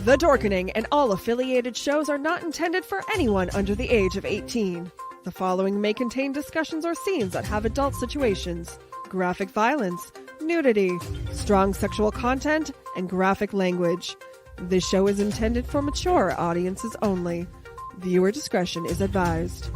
The Dorkening and all affiliated shows are not intended for anyone under the age of 18. The following may contain discussions or scenes that have adult situations, graphic violence, nudity, strong sexual content, and graphic language. This show is intended for mature audiences only. Viewer discretion is advised.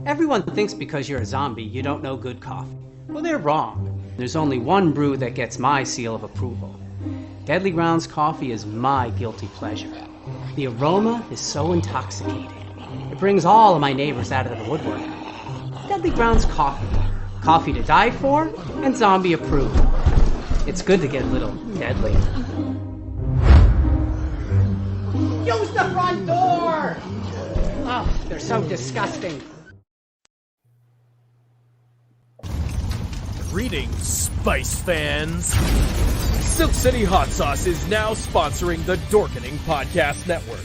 Everyone thinks because you're a zombie, you don't know good coffee. Well, they're wrong. There's only one brew that gets my seal of approval. Deadly Grounds coffee is my guilty pleasure. The aroma is so intoxicating. It brings all of my neighbors out of the woodwork. Deadly Grounds coffee. Coffee to die for and zombie approved. It's good to get a little deadly. Use the front door! Oh, they're so disgusting. Greetings, Spice fans! Silk City Hot Sauce is now sponsoring the Dorkening Podcast Network.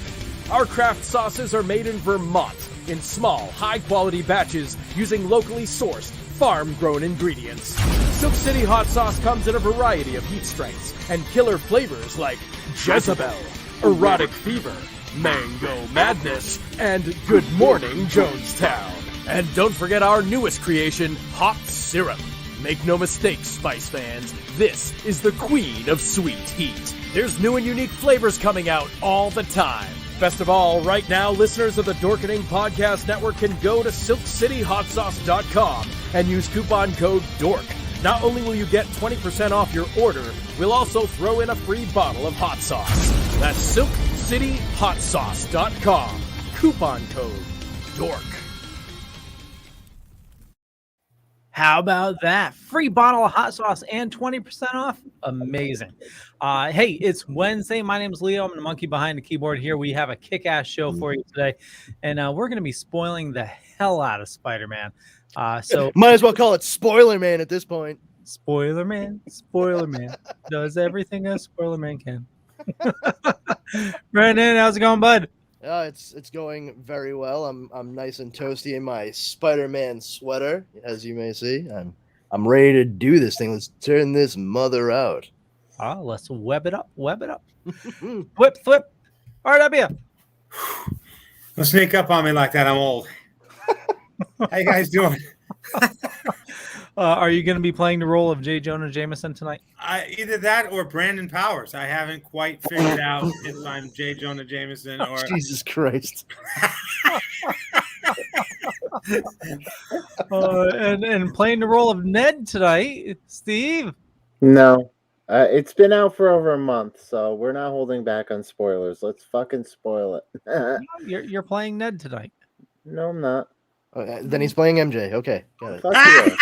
Our craft sauces are made in Vermont in small, high-quality batches using locally sourced, farm-grown ingredients. Silk City Hot Sauce comes in a variety of heat strengths and killer flavors like Jezebel, Erotic Fever, Mango Madness, and Good Morning Jonestown. And don't forget our newest creation, Hot Syrup. Make no mistake, Spice fans, this is the queen of sweet heat. There's new and unique flavors coming out all the time. Best of all, right now, listeners of the Dorkening Podcast Network can go to silkcityhotsauce.com and use coupon code DORK. Not only will you get 20% off your order, we'll also throw in a free bottle of hot sauce. That's silkcityhotsauce.com. Coupon code DORK. How about that? Free bottle of hot sauce and 20% off? Amazing. Hey, it's Wednesday. My name is Leo. I'm the monkey behind the keyboard here. We have a kick-ass show for you today, and we're going to be spoiling the hell out of Spider-Man. So might as well call it Spoiler Man at this point. Spoiler Man does everything a spoiler man can. Brandon, how's it going, bud? It's going very well. I'm nice and toasty in my Spider-Man sweater, as you may see. I'm ready to do this thing. Let's turn this mother out. Let's web it up. Flip. RW. Don't sneak up on me like that. I'm old. How you guys doing? Are you going to be playing the role of J. Jonah Jameson tonight? Either that or Brandon Powers. I haven't quite figured out if I'm J. Jonah Jameson or Jesus Christ. And playing the role of Ned tonight, Steve. No, it's been out for over a month, so we're not holding back on spoilers. Let's fucking spoil it. You're playing Ned tonight. No, I'm not. Then he's playing MJ. Okay, got it. Fuck you.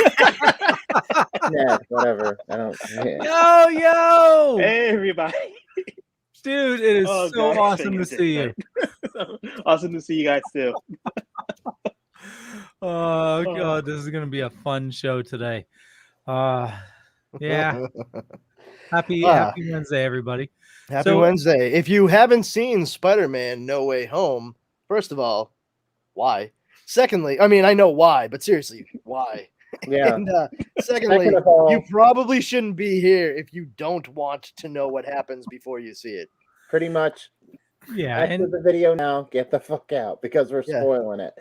Yeah, whatever. I don't. Yeah. Yo! Hey, everybody. Dude, it is so awesome to see you. Awesome to see you guys too. Oh, God, this is going to be a fun show today. Yeah. Happy Wednesday, everybody. Happy Wednesday. If you haven't seen Spider-Man No Way Home, first of all, why? Secondly, I mean, I know why, but seriously, why? Yeah. And secondly, you probably shouldn't be here if you don't want to know what happens before you see it. Pretty much. Yeah. After the video now, get the fuck out because we're spoiling it.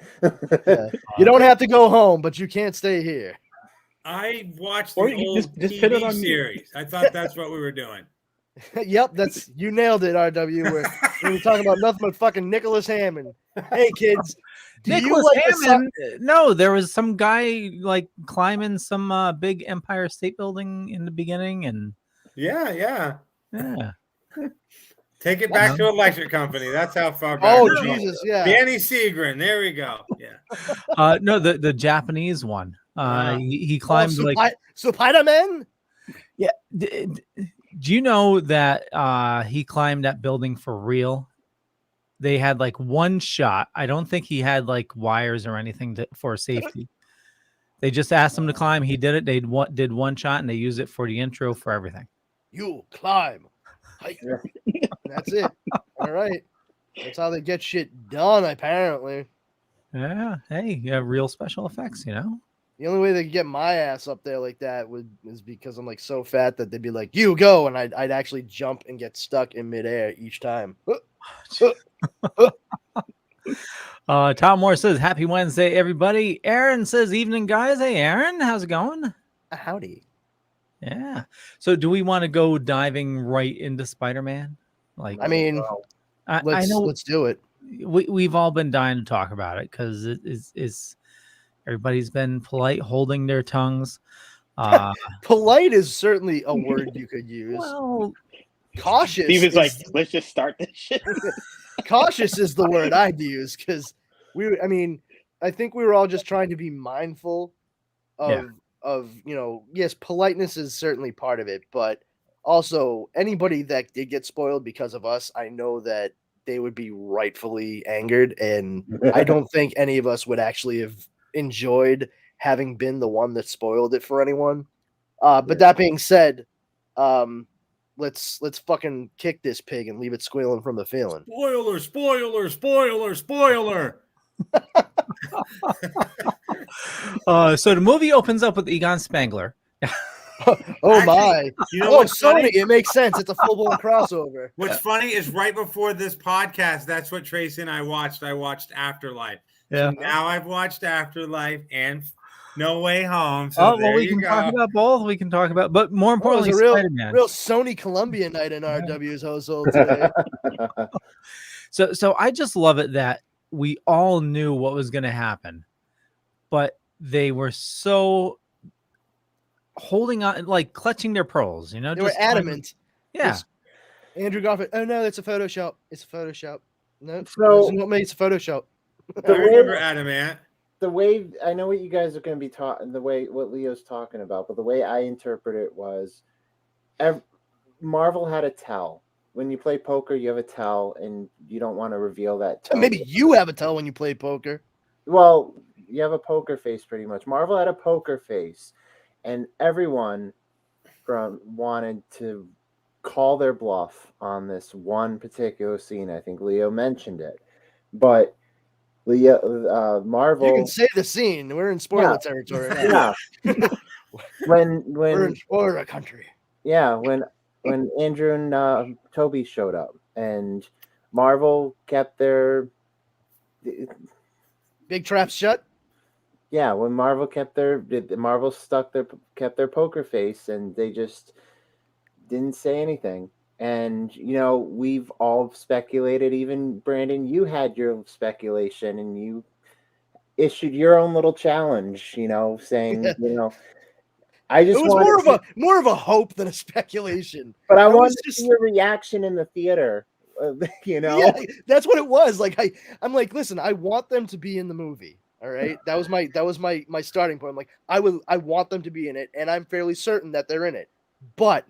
You don't have to go home, but you can't stay here. I watched the old just hit it TV on series. I thought that's what we were doing. Yep, you nailed it, RW. We're talking about nothing but fucking Nicholas Hammond. Hey, kids. Nicholas Hammond? No, there was some guy like climbing some big Empire State Building in the beginning, and Yeah. yeah. Take it back to Electric Company. That's how far back. Oh, Jesus, yeah. Danny Seagren. There we go. Yeah. No, the Japanese one. He climbed Spider-Man? Yeah. Do you know that he climbed that building for real? They had like one shot. I don't think he had like wires or anything for safety. They just asked him to climb. He did it. They did one shot and they used it for the intro for everything. You climb. Hi. That's it. All right. That's how they get shit done, apparently. Yeah. Hey, you have real special effects, you know? The only way they could get my ass up there like that is because I'm like so fat that they'd be like, "You go," and I'd actually jump and get stuck in midair each time. Tom Moore says, "Happy Wednesday, everybody." Aaron says, "Evening, guys." Hey, Aaron, how's it going? Howdy. Yeah. So, do we want to go diving right into Spider-Man? Like, I mean, I know let's do it. we've all been dying to talk about it because it is everybody's been polite, holding their tongues. Polite is certainly a word you could use. Well, cautious. Steven's like, let's just start this shit. Cautious is the word I'd use because I think we were all just trying to be mindful of yes, politeness is certainly part of it, but also anybody that did get spoiled because of us, I know that they would be rightfully angered, and I don't think any of us would actually have enjoyed having been the one that spoiled it for anyone. But that being said, let's fucking kick this pig and leave it squealing from the feeling. Spoiler, spoiler, spoiler, spoiler. So the movie opens up with Egon Spengler. Oh my! You know what's Sony, funny? it makes sense. It's a full-blown crossover. What's funny is right before this podcast, that's what Tracy and I watched. I watched Afterlife. Yeah. So now I've watched Afterlife and No Way Home. So there we you can go. talk about both. We can talk about, but more importantly, It was a Spider-Man. real Sony Columbia night in RW's household today. So I just love it that we all knew what was going to happen, but they were so holding on, like clutching their pearls, you know. They were adamant. Yeah. Andrew Garfield. Oh no, it's a Photoshop. It's a Photoshop. No, So- it's not me. It's a Photoshop. I remember Adamant. The way I know what you guys are going to be talking, the way what Leo's talking about, but the way I interpret it was, Marvel had a tell. When you play poker, you have a tell, and you don't want to reveal that tell. Maybe you have a tell when you play poker. Well, you have a poker face, pretty much. Marvel had a poker face, and everyone wanted to call their bluff on this one particular scene. I think Leo mentioned it, but Marvel. You can say the scene. We're in spoiler territory now. Yeah. when We're in spoiler country. Yeah, when Andrew and Toby showed up, and Marvel kept their big traps shut. Yeah, when Marvel kept their poker face, and they just didn't say anything. And we've all speculated. Even Brandon, you had your speculation, and you issued your own little challenge. Saying, I just it was more of a hope than a speculation. But I wanted to see your reaction in the theater. Yeah, that's what it was. Like I'm like, listen, I want them to be in the movie. All right, that was my starting point. I'm like, I want them to be in it, and I'm fairly certain that they're in it. But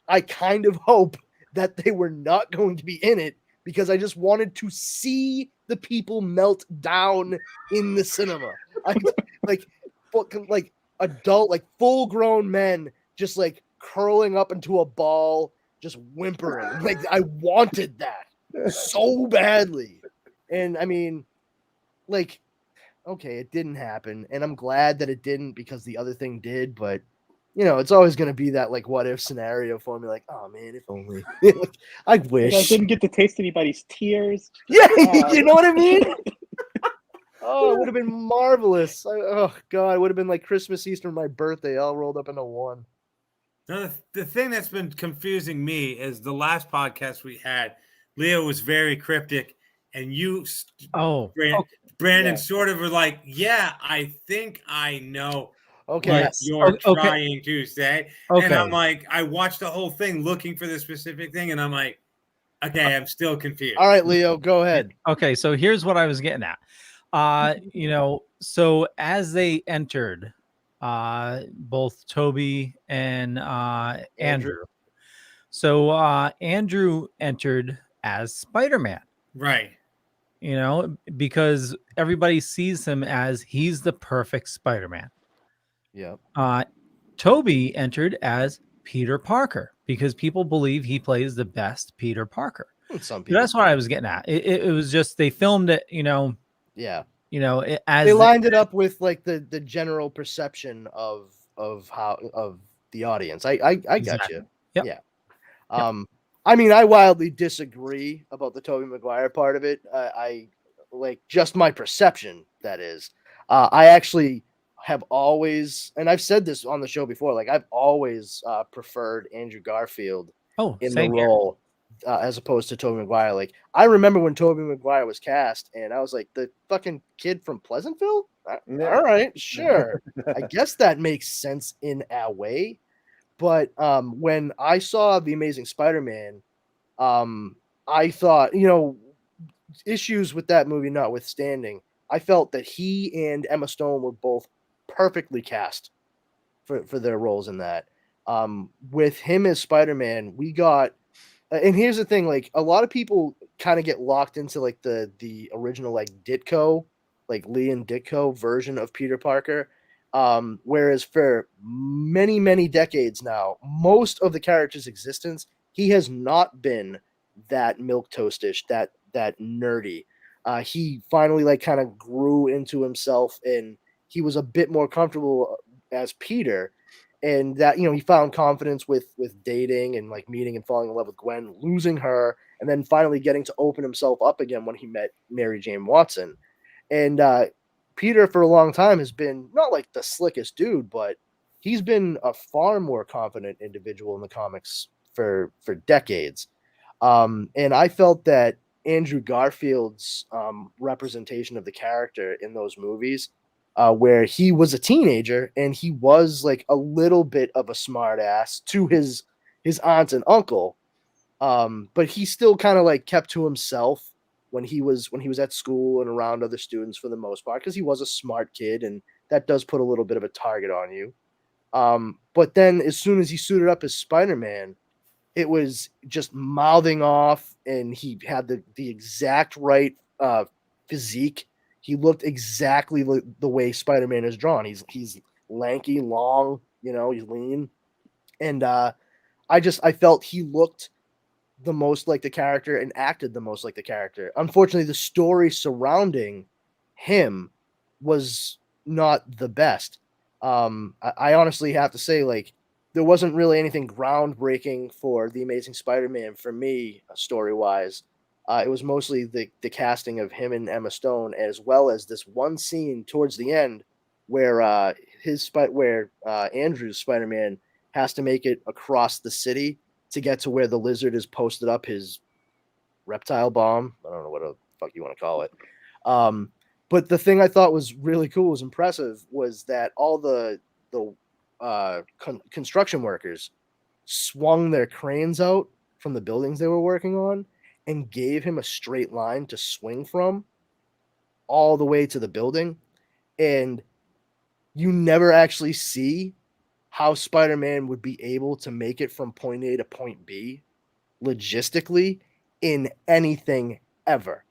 I kind of hope that they were not going to be in it because I just wanted to see the people melt down in the cinema. Like adult, like full-grown men just like curling up into a ball, just whimpering. Like I wanted that so badly. And I mean, like, okay, it didn't happen, and I'm glad that it didn't because the other thing did, but it's always going to be that like what if scenario for me. Like, oh man, if only. I wish. I didn't get to taste anybody's tears. Yeah, you know what I mean? Oh, it would have been marvelous. Oh God, it would have been like Christmas, Easter, and my birthday all rolled up into one. Now, the thing that's been confusing me is the last podcast we had, Leo was very cryptic, and you, Brandon, sort of were like, yeah, I think I know what you're trying to say. Okay. And I'm like, I watched the whole thing looking for the specific thing, and I'm like, okay, I'm still confused. All right, Leo, go ahead. Okay, so here's what I was getting at. So as they entered, both Toby and Andrew. So Andrew entered as Spider-Man. Right. Because everybody sees him as he's the perfect Spider-Man. Yep. Toby entered as Peter Parker because people believe he plays the best Peter Parker. Some people. That's what I was getting at. It was just they filmed it, Yeah. As they lined it up with like the general perception of the audience. I got you. Yep. Yeah. I mean, I wildly disagree about the Tobey Maguire part of it. I like just my perception. That is, I actually have always, and I've said this on the show before. Like I've always preferred Andrew Garfield in the role as opposed to Tobey Maguire. Like I remember when Tobey Maguire was cast, and I was like, the fucking kid from Pleasantville. All right, sure. I guess that makes sense in a way. But when I saw The Amazing Spider-Man, I thought, issues with that movie notwithstanding, I felt that he and Emma Stone were both perfectly cast for their roles in that. With him as Spider-Man, we got, and here's the thing, like a lot of people kind of get locked into like the original like Ditko, like Liam Ditko version of Peter Parker. Whereas for many, many decades now, most of the character's existence, he has not been that milquetoastish, that nerdy. He finally like kind of grew into himself, and he was a bit more comfortable as Peter, and that he found confidence with dating and like meeting and falling in love with Gwen, losing her, and then finally getting to open himself up again when he met Mary Jane Watson, and Peter for a long time has been not like the slickest dude, but he's been a far more confident individual in the comics for decades. And I felt that Andrew Garfield's representation of the character in those movies, where he was a teenager and he was like a little bit of a smart ass to his aunt and uncle, but he still kind of like kept to himself when he was at school and around other students for the most part, because he was a smart kid, and that does put a little bit of a target on you. But then as soon as he suited up as Spider-Man, it was just mouthing off, and he had the exact right physique. He looked exactly the way Spider-Man is drawn. He's lanky, long, he's lean, and I felt he looked the most like the character and acted the most like the character. Unfortunately, the story surrounding him was not the best. I honestly have to say, like, there wasn't really anything groundbreaking for The Amazing Spider-Man for me, story-wise. It was mostly the casting of him and Emma Stone, as well as this one scene towards the end where Andrew's Spider-Man has to make it across the city to get to where the Lizard has posted up his reptile bomb. I don't know what the fuck you want to call it. But the thing I thought was really cool, was impressive, was that all the construction workers swung their cranes out from the buildings they were working on and gave him a straight line to swing from all the way to the building. And you never actually see how Spider-Man would be able to make it from point A to point B logistically in anything ever.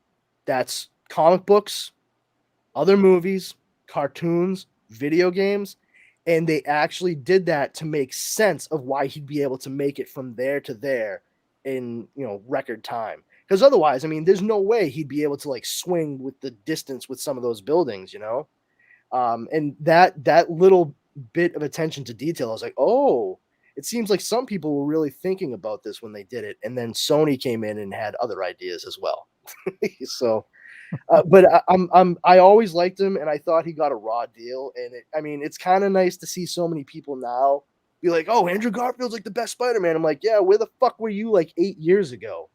That's comic books, other movies, cartoons, video games, and they actually did that to make sense of why he'd be able to make it from there to there in record time. Because otherwise, I mean, there's no way he'd be able to like swing with the distance with some of those buildings, and that little bit of attention to detail, I was like, oh, it seems like some people were really thinking about this when they did it, and then Sony came in and had other ideas as well. So, but I always liked him, and I thought he got a raw deal. And it's kind of nice to see so many people now be like, oh, Andrew Garfield's like the best Spider-Man. I'm like, yeah, where the fuck were you like 8 years ago?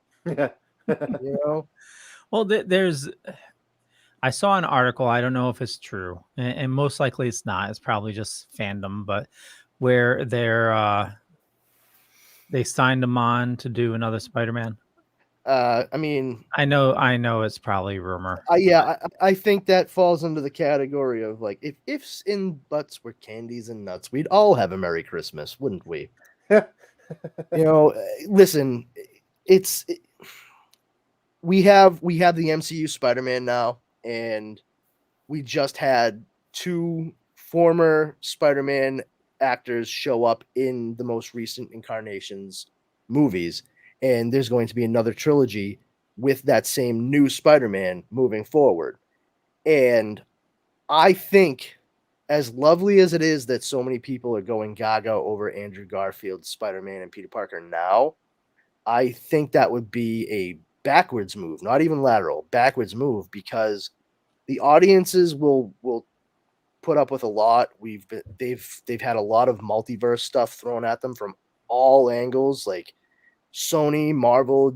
Well, I saw an article, I don't know if it's true, and most likely it's not. It's probably just fandom, but where they signed him on to do another Spider-Man. I know it's probably rumor. I think that falls under the category of like, if ifs and buts were candies and nuts, we'd all have a Merry Christmas, wouldn't we? Listen, we have the MCU Spider-Man now, and we just had 2 former Spider-Man actors show up in the most recent incarnations movies, and there's going to be another trilogy with that same new Spider-Man moving forward. And I think, as lovely as it is that so many people are going gaga over Andrew Garfield's Spider-Man and Peter Parker now, I think that would be a backwards move, not even lateral, backwards move, because the audiences will put up with a lot. They've had a lot of multiverse stuff thrown at them from all angles, like Sony, Marvel,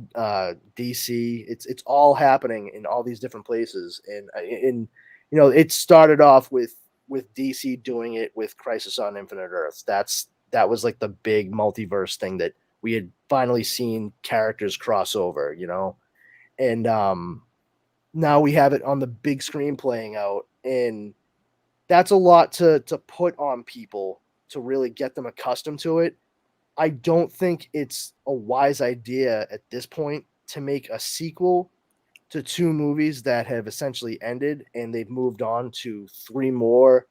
DC. It's all happening in all these different places, and it started off with DC doing it with Crisis on Infinite Earths. That was like the big multiverse thing that we had finally seen characters cross over, and now we have it on the big screen playing out, and that's a lot to put on people to really get them accustomed to it. I don't think it's a wise idea at this point to make a sequel to 2 movies that have essentially ended, and they've moved on to 3 more,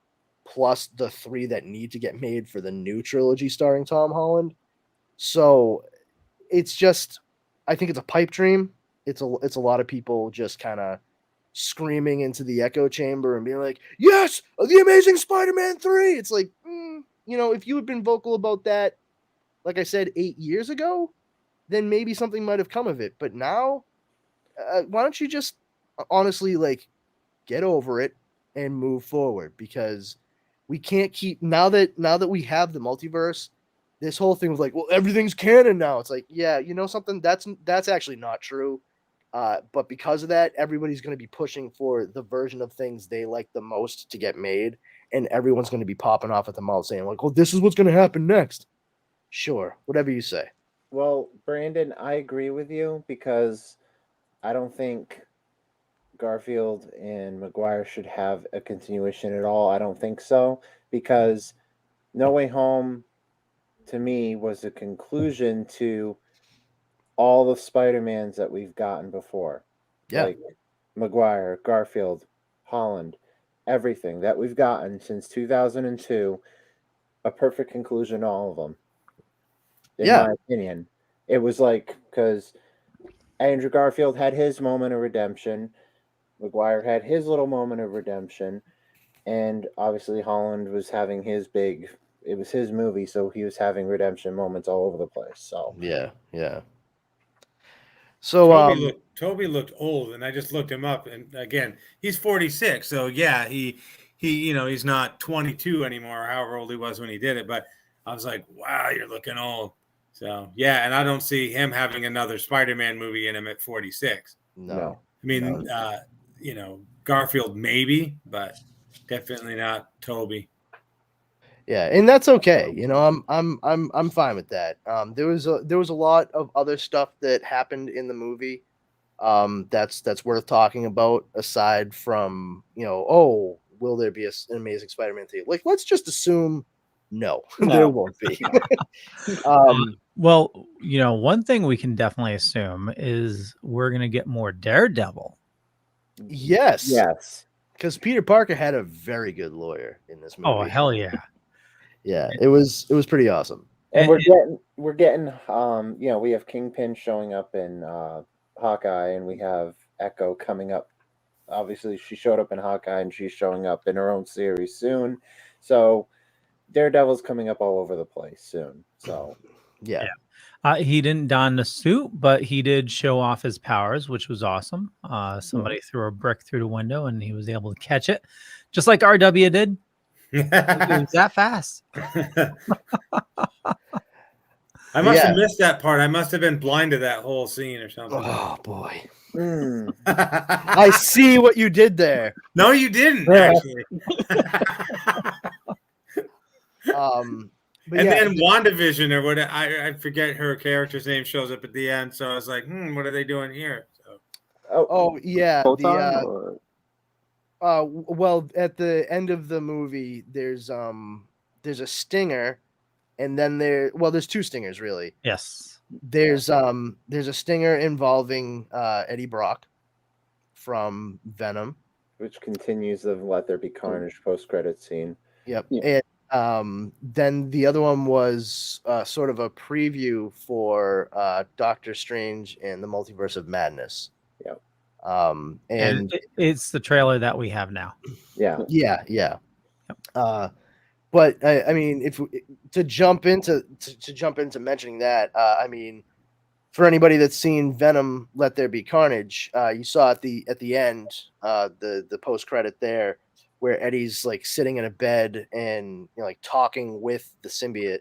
plus the 3 that need to get made for the new trilogy starring Tom Holland. So it's just, I think it's a pipe dream. It's a lot of people just kind of screaming into the echo chamber and being like, yes, the Amazing Spider-Man 3. It's like, if you had been vocal about that, like I said, 8 years ago, then maybe something might have come of it. But now, why don't you just honestly get over it and move forward? Because we can't keep, now that we have the multiverse, this whole thing was like, well, everything's canon now. It's like, yeah, something, that's actually not true. But because of that, everybody's going to be pushing for the version of things they like the most to get made, and everyone's going to be popping off at the mouth saying like, well, this is what's going to happen next. Sure, whatever you say. Well, Brandon, I agree with you, because I don't think Garfield and Maguire should have a continuation at all. I don't think so, because No Way Home, to me, was a conclusion to all the Spider-Mans that we've gotten before. Yeah. Like Maguire, Garfield, Holland, everything that we've gotten since 2002, a perfect conclusion to all of them. In my opinion. It was like, because Andrew Garfield had his moment of redemption, Maguire had his little moment of redemption, and obviously Holland was having his big, it was his movie, so he was having redemption moments all over the place. So yeah. So Toby looked old, and I just looked him up, and again, he's 46. So yeah, he he's not 22 anymore, however old he was when he did it. But I was like, wow, you're looking old. So yeah, and I don't see him having another Spider-Man movie in him at 46. No. I mean, Garfield maybe, but definitely not Toby. Yeah, and that's okay. I'm fine with that. There was a lot of other stuff that happened in the movie that's worth talking about, aside from, will there be an Amazing Spider-Man 3? Like, let's just assume no. There won't be. Well, one thing we can definitely assume is we're going to get more Daredevil. Yes. Because Peter Parker had a very good lawyer in this movie. Oh, hell yeah. Yeah, it was pretty awesome. And we're getting we have Kingpin showing up in Hawkeye, and we have Echo coming up. Obviously, she showed up in Hawkeye, and she's showing up in her own series soon. So Daredevil's coming up all over the place soon. So yeah. He didn't don the suit, but he did show off his powers, which was awesome. Somebody threw a brick through the window, and he was able to catch it, just like RW did. It was that fast. I must have missed that part. I must have been blind to that whole scene or something. Oh boy. I see what you did there. No, you didn't, actually. And then WandaVision, or what, I forget her character's name, shows up at the end. So I was like, what are they doing here? So. Yeah. Well, at the end of the movie, there's a stinger and then there's two stingers really. Yes. There's a stinger involving Eddie Brock from Venom, which continues the Let There Be Carnage post-credit scene. Yep. And then the other one was sort of a preview for Doctor Strange and the Multiverse of Madness. Yep. And it's the trailer that we have now. Yeah. Yeah. Yep. But I mean, if to jump into mentioning that, I mean, for anybody that's seen Venom, Let There Be Carnage, you saw at the end, the post credit there, where Eddie's like sitting in a bed and like talking with the symbiote,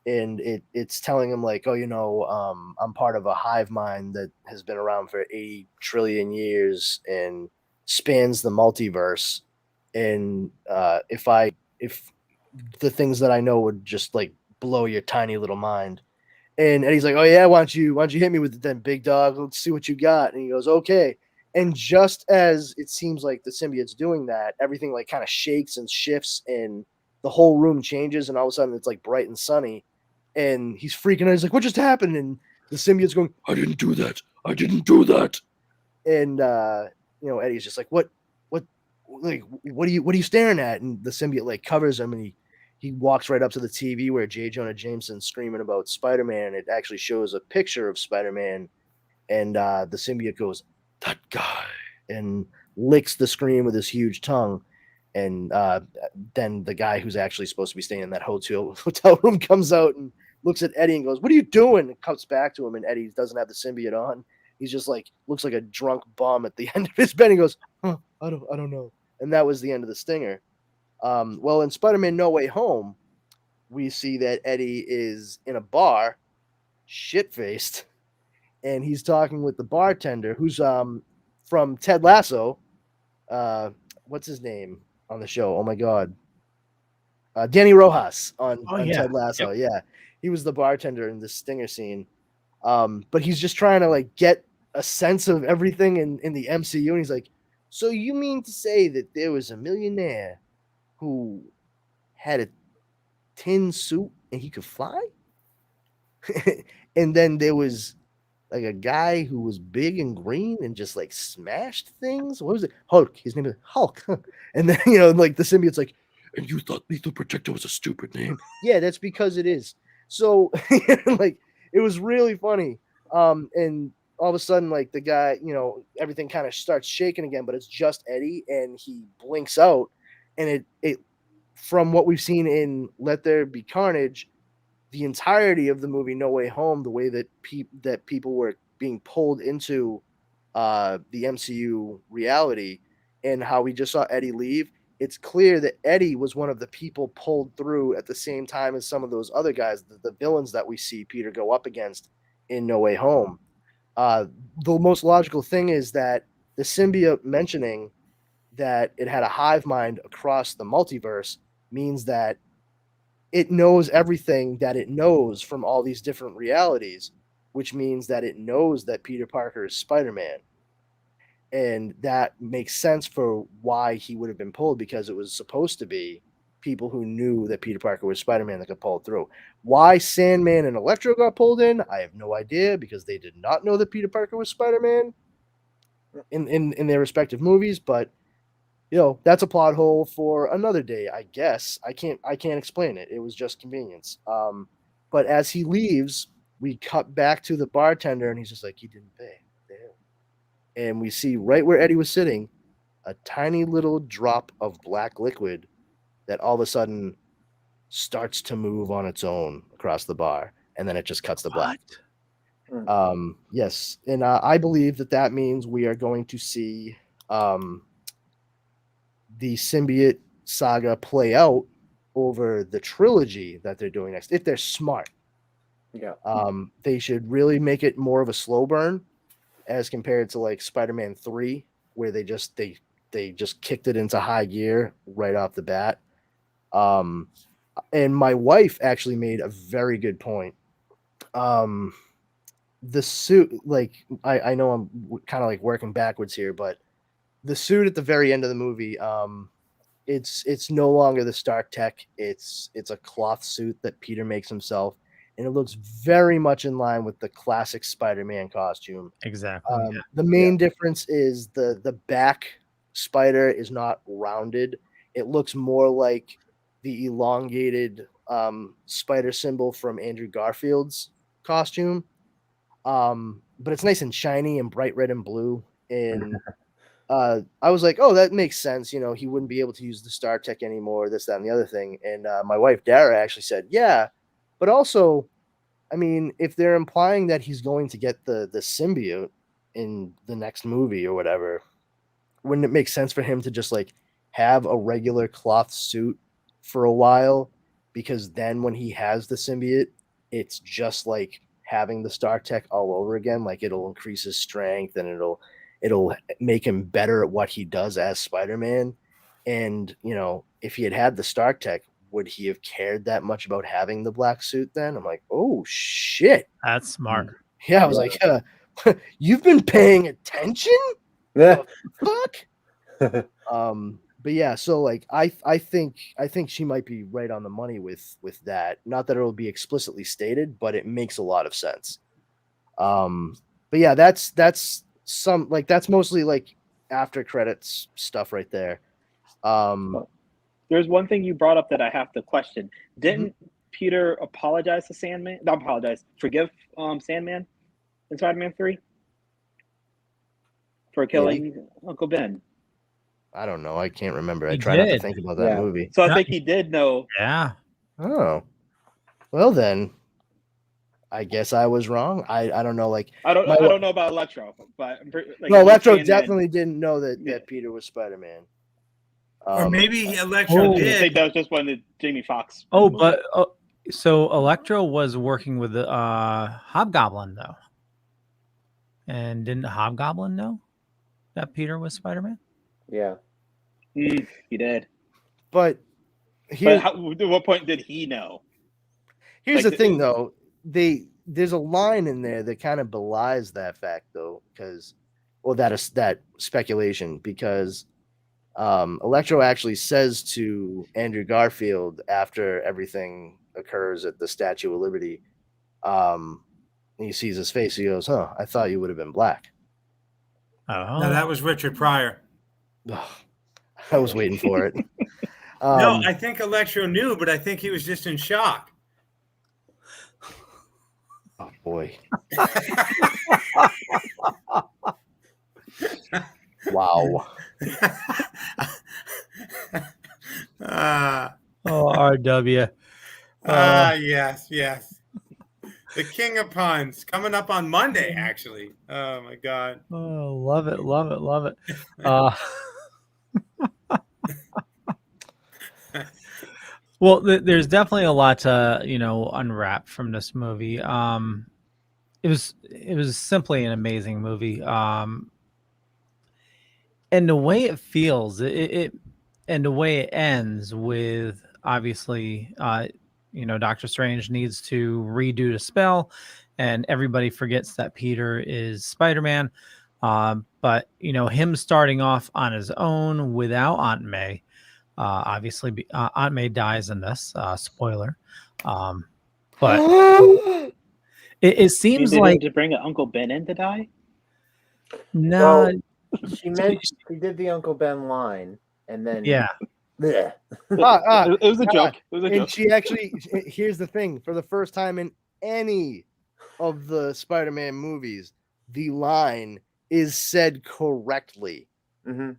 and it's telling him like, oh, I'm part of a hive mind that has been around for 80 trillion years and spans the multiverse, and if the things that I know would just like blow your tiny little mind. And Eddie's like, oh yeah, why don't you hit me with it then, big dog? Let's see what you got. And he goes, okay. And just as it seems like the symbiote's doing that, everything like kind of shakes and shifts and the whole room changes, and all of a sudden it's like bright and sunny. And he's freaking out. He's like, what just happened? And the symbiote's going, I didn't do that. I didn't do that. And Eddie's just like, what are you staring at? And the symbiote like covers him, and he walks right up to the TV where J. Jonah Jameson's screaming about Spider-Man. It actually shows a picture of Spider-Man, and the symbiote goes, that guy, and licks the screen with his huge tongue. And then the guy who's actually supposed to be staying in that hotel room comes out and looks at Eddie and goes, what are you doing? And comes back to him, and Eddie doesn't have the symbiote on. He's just like, looks like a drunk bum at the end of his bed. He goes, I don't know. And that was the end of the stinger. Well, in Spider-Man No Way Home, we see that Eddie is in a bar, shit-faced, and he's talking with the bartender, who's from Ted Lasso. What's his name on the show? Oh my God, Danny Rojas on Ted Lasso. Yep. Yeah, he was the bartender in the stinger scene. But he's just trying to like get a sense of everything in the MCU, and he's like, so you mean to say that there was a millionaire who had a tin suit and he could fly? And then there was like a guy who was big and green and just like smashed things. What was it? Hulk. His name is Hulk. And then, like the symbiote's like, and you thought Lethal Protector was a stupid name? Yeah, that's because it is. So like, it was really funny. And all of a sudden, like the guy, everything kind of starts shaking again, but it's just Eddie, and he blinks out. And it from what we've seen in Let There Be Carnage, the entirety of the movie No Way Home, the way that people were being pulled into the MCU reality, and how we just saw Eddie leave, it's clear that Eddie was one of the people pulled through at the same time as some of those other guys, the villains that we see Peter go up against in No Way Home. The most logical thing is that the symbiote mentioning that it had a hive mind across the multiverse means that it knows everything that it knows from all these different realities, which means that it knows that Peter Parker is Spider-Man. And that makes sense for why he would have been pulled, because it was supposed to be people who knew that Peter Parker was Spider-Man that could pull through. Why Sandman and Electro got pulled in, I have no idea, because they did not know that Peter Parker was Spider-Man in their respective movies. But that's a plot hole for another day, I guess. I can't explain it. It was just convenience. But as he leaves, we cut back to the bartender, and he's just like, he didn't pay. And we see right where Eddie was sitting, a tiny little drop of black liquid that all of a sudden starts to move on its own across the bar, and then it just cuts the black. Yes, and I believe that means we are going to see the symbiote saga play out over the trilogy that they're doing next, if they're smart. Yeah. They should really make it more of a slow burn, as compared to like Spider-Man 3, where they just kicked it into high gear right off the bat. And my wife actually made a very good point. The suit, like I know I'm kind of like working backwards here, but the suit at the very end of the movie, It's no longer the Stark tech. It's a cloth suit that Peter makes himself, and it looks very much in line with the classic Spider-Man costume. Exactly. The main difference is the back spider is not rounded. It looks more like the elongated spider symbol from Andrew Garfield's costume. But it's nice and shiny and bright red and blue. And I was like, oh, that makes sense. You know, he wouldn't be able to use the Star Tech anymore, this, that, and the other thing. And my wife, Dara, actually said, yeah, but also, I mean, if they're implying that he's going to get the symbiote in the next movie or whatever, wouldn't it make sense for him to just like have a regular cloth suit for a while? Because then when he has the symbiote, it's just like having the Star Tech all over again. Like it'll increase his strength and it'll make him better at what he does as Spider-Man. And you know, if he had the Star Tech, would he have cared that much about having the black suit then? I'm like, oh shit. That's smart. Yeah, I was like, you've been paying attention? Yeah. Fuck. But yeah, so like I think she might be right on the money with that. Not that it'll be explicitly stated, but it makes a lot of sense. But yeah, that's some like that's mostly like after credits stuff right there. There's one thing you brought up that I have to question. Didn't Peter apologize to Sandman? Not apologize, forgive Sandman in Spider-Man 3 for killing Uncle Ben. I don't know. I can't remember. I He try not to did. think about that movie. So I think he did know. Yeah. Oh, well then, I guess I was wrong. I don't know. Like I don't know about Electro, but like, no, Electro definitely didn't know that Peter was Spider-Man. Or maybe Electro I did. think that was just when the Jamie Foxx. Oh, but so Electro was working with Hobgoblin though, and didn't Hobgoblin know that Peter was Spider-Man? Yeah, he did. But at what point did he know? Here's the thing, though. There's a line in there that kind of belies that fact, though, because that speculation, because Electro actually says to Andrew Garfield after everything occurs at the Statue of Liberty, and he sees his face, he goes, "Huh, I thought you would have been black." Oh, No, that was Richard Pryor. I was waiting for it. No, I think Electro knew, but I think he was just in shock. Oh boy! Wow. RW. Yes. The king of puns coming up on Monday, actually. Oh my God. Oh, love it. Well, there's definitely a lot to unwrap from this movie. It was simply an amazing movie. And the way it feels, and the way it ends with obviously, Doctor Strange needs to redo the spell, and everybody forgets that Peter is Spider-Man. But him starting off on his own without Aunt May. Obviously, Aunt May dies in this. Spoiler. But it seems like to bring Uncle Ben in to die. No, she did the Uncle Ben line, and then yeah. It was a joke. It was a joke. And she actually, here's the thing: for the first time in any of the Spider-Man movies, the line is said correctly. Mm-hmm.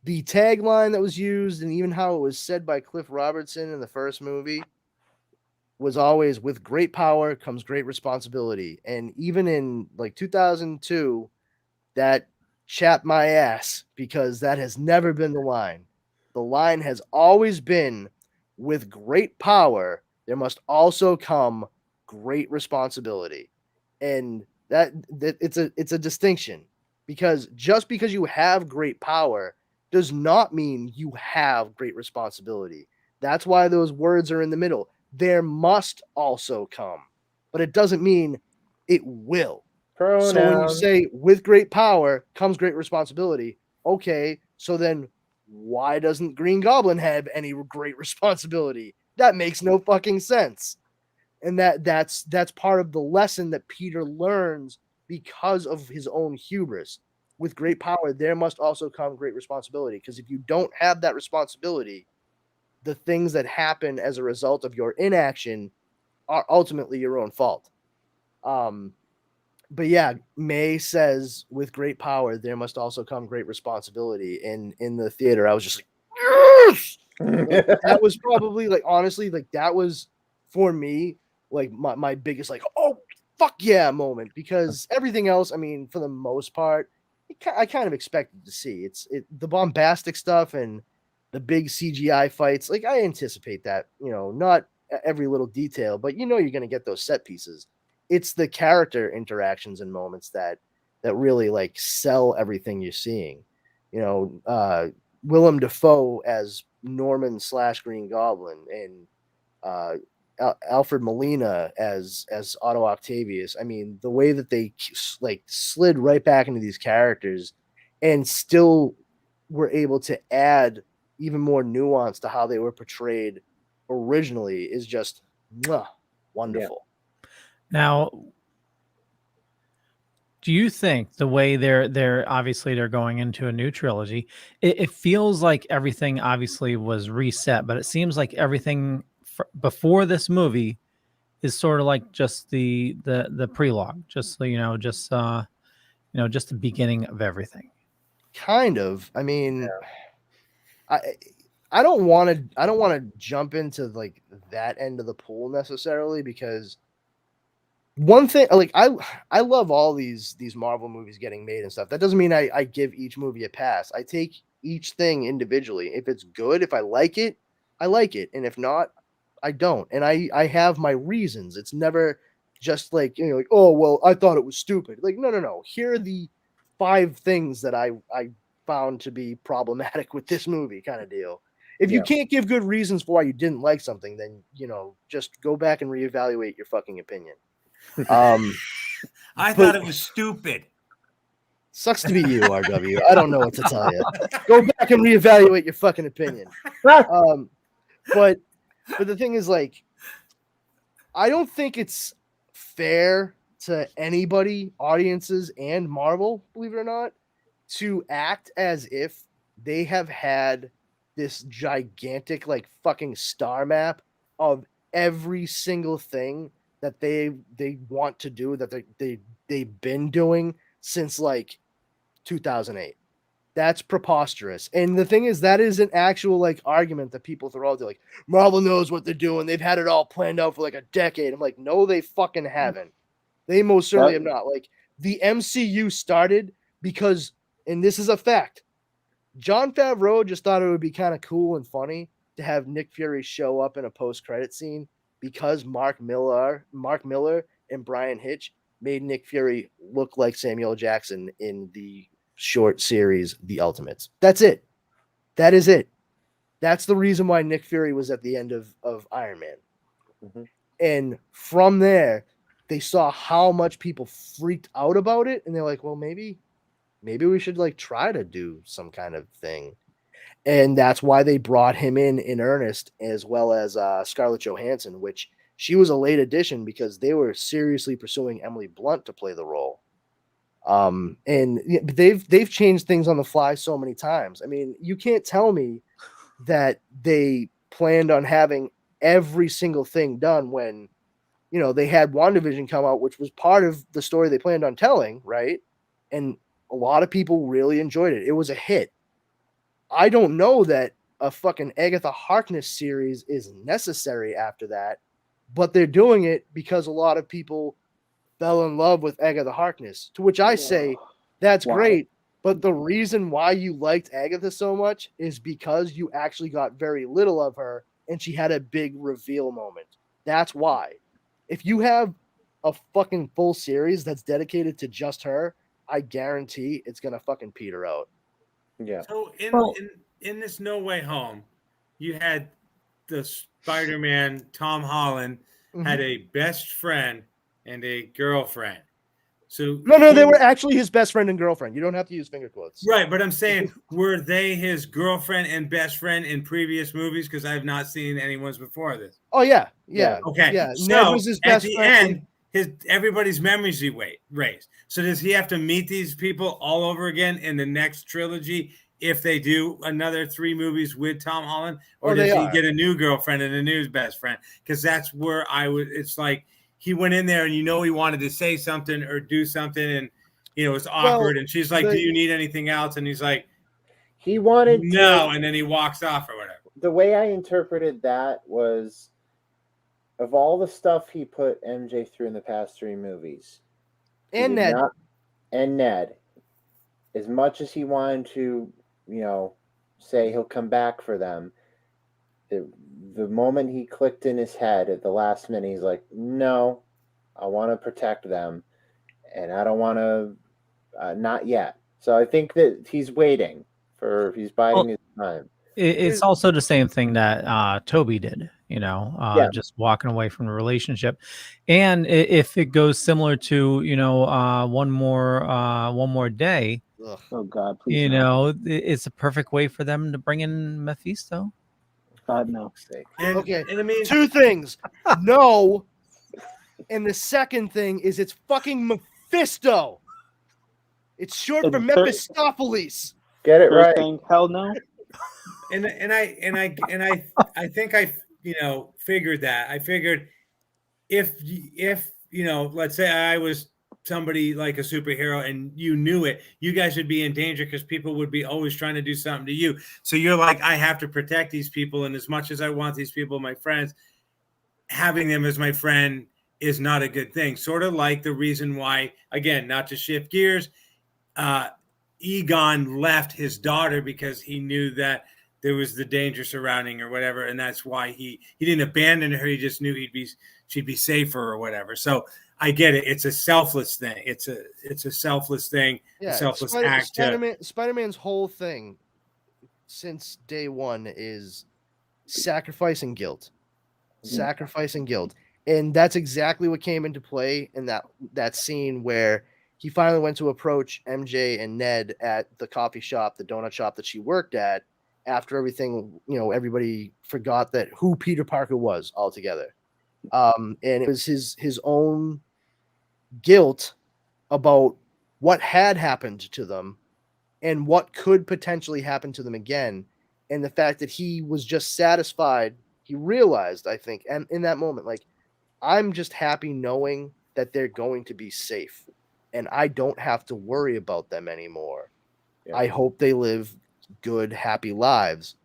The tagline that was used, and even how it was said by Cliff Robertson in the first movie, was always, "With great power comes great responsibility." And even in like 2002, that chapped my ass, because that has never been the line. The line has always been, "With great power, there must also come great responsibility." And that it's a distinction, because just because you have great power does not mean you have great responsibility. That's why those words are in the middle. There must also come, but it doesn't mean it will. So when you say "with great power comes great responsibility," okay, so then why doesn't Green Goblin have any great responsibility? That makes no fucking sense. And that's part of the lesson that Peter learns because of his own hubris. With great power, there must also come great responsibility. Because if you don't have that responsibility, the things that happen as a result of your inaction are ultimately your own fault. But yeah, May says, with great power, there must also come great responsibility. And in the theater, I was just like, yes! Like, that was probably, like, honestly, like, that was, for me, like, my biggest, like, oh, fuck yeah moment. Because everything else, I mean, for the most part, I kind of expected to see. The bombastic stuff and the big CGI fights, like, I anticipate that, not every little detail, but you're going to get those set pieces. It's the character interactions and moments that really, like, sell everything you're seeing. Willem Dafoe as Norman / Green Goblin, and Alfred Molina as Otto Octavius. I mean, the way that they like slid right back into these characters and still were able to add even more nuance to how they were portrayed originally is just wonderful. Yeah. Now, do you think the way they're obviously they're going into a new trilogy, it feels like everything obviously was reset, but it seems like everything before this movie is sort of like just the prelogue, just just the beginning of everything. Kind of. I mean, yeah. I don't want to jump into like that end of the pool necessarily, because one thing, like, I love all these Marvel movies getting made and stuff. That doesn't mean I give each movie a pass. I take each thing individually. If it's good, if I like it, I like it, and if not, I don't. And I have my reasons. It's never just like, like, oh well, I thought it was stupid. Like, no. Here are the 5 things that I found to be problematic with this movie, kind of deal. If you can't give good reasons for why you didn't like something, then just go back and reevaluate your fucking opinion. I thought it was stupid. Sucks to be you, RW. I don't know what to tell you. Go back and reevaluate your fucking opinion. But the thing is, like, I don't think it's fair to anybody, audiences and Marvel, believe it or not, to act as if they have had this gigantic, like, fucking star map of every single thing that they want to do, that they've been doing since like 2008. That's preposterous. And the thing is, that is an actual, like, argument that people throw out there. Like, Marvel knows what they're doing. They've had it all planned out for like a decade. I'm like, no, they fucking haven't. They most certainly have not. Like, the MCU started because, and this is a fact, Jon Favreau just thought it would be kind of cool and funny to have Nick Fury show up in a post-credit scene, because Mark Miller and Brian Hitch made Nick Fury look like Samuel Jackson in the short series The Ultimates. That's it. That is it. That's the reason why Nick Fury was at the end of Iron Man. Mm-hmm. And from there, they saw how much people freaked out about it, and they're like, well, maybe we should, like, try to do some kind of thing. And that's why they brought him in earnest, as well as Scarlett Johansson, which she was a late addition because they were seriously pursuing Emily Blunt to play the role. And they've changed things on the fly so many times. I mean, you can't tell me that they planned on having every single thing done when, they had WandaVision come out, which was part of the story they planned on telling, right? And a lot of people really enjoyed it. It was a hit. I don't know that a fucking Agatha Harkness series is necessary after that, but they're doing it because a lot of people fell in love with Agatha Harkness, to which I say, that's great, but the reason why you liked Agatha so much is because you actually got very little of her, and she had a big reveal moment. That's why. If you have a fucking full series that's dedicated to just her, I guarantee it's gonna fucking peter out. Yeah. So in this No Way Home, you had the Spider-Man Tom Holland had a best friend and a girlfriend. So no, they were actually his best friend and girlfriend. You don't have to use finger quotes. Right, but I'm saying, were they his girlfriend and best friend in previous movies? Because I have not seen anyone's before this. Oh yeah. Okay. Yeah. So Ned was his best at the friend. end, everybody's memories erased. So does he have to meet these people all over again in the next trilogy if they do another 3 movies with Tom Holland, or does he get a new girlfriend and a new best friend? Because that's where I would. It's like he went in there and he wanted to say something or do something and. It's awkward, and she's like, "Do you need anything else?" And he's like, he wanted no, and then he walks off or whatever. The way I interpreted that was, of all the stuff he put MJ through in the past 3 movies, and Ned, as much as he wanted to, say he'll come back for them, the moment he clicked in his head at the last minute, he's like, "No, I want to protect them, and I don't want to." Not yet. So I think that he's biding his time. It's also the same thing that Toby did, just walking away from the relationship. And if it goes similar to, one more day, oh God, please it's a perfect way for them to bring in Mephisto. God, no. Okay. And I mean, 2 things. No. And the second thing is it's fucking Mephisto. It's short for Mephistopheles. Get it right. Thing, hell no. And I think I figured that. I figured if let's say I was somebody like a superhero and you knew it, you guys would be in danger because people would be always trying to do something to you. So you're like, I have to protect these people, and as much as I want these people my friends, having them as my friend is not a good thing. Sort of like the reason why, again, not to shift gears, Egon left his daughter because he knew that there was the danger surrounding or whatever, and that's why he didn't abandon her. He just knew she'd be safer or whatever. So I get it. It's a selfless thing. It's a selfless thing. Yeah, a selfless act. Spider-Man's whole thing since day one is sacrificing guilt. Sacrificing guilt. And that's exactly what came into play in that scene where he finally went to approach MJ and Ned at the coffee shop, the donut shop that she worked at, after everything, everybody forgot that who Peter Parker was altogether. And it was his own guilt about what had happened to them and what could potentially happen to them again. And the fact that he was just satisfied, he realized, I think, and in that moment, like, I'm just happy knowing that they're going to be safe and I don't have to worry about them anymore. Yeah. I hope they live good, happy lives.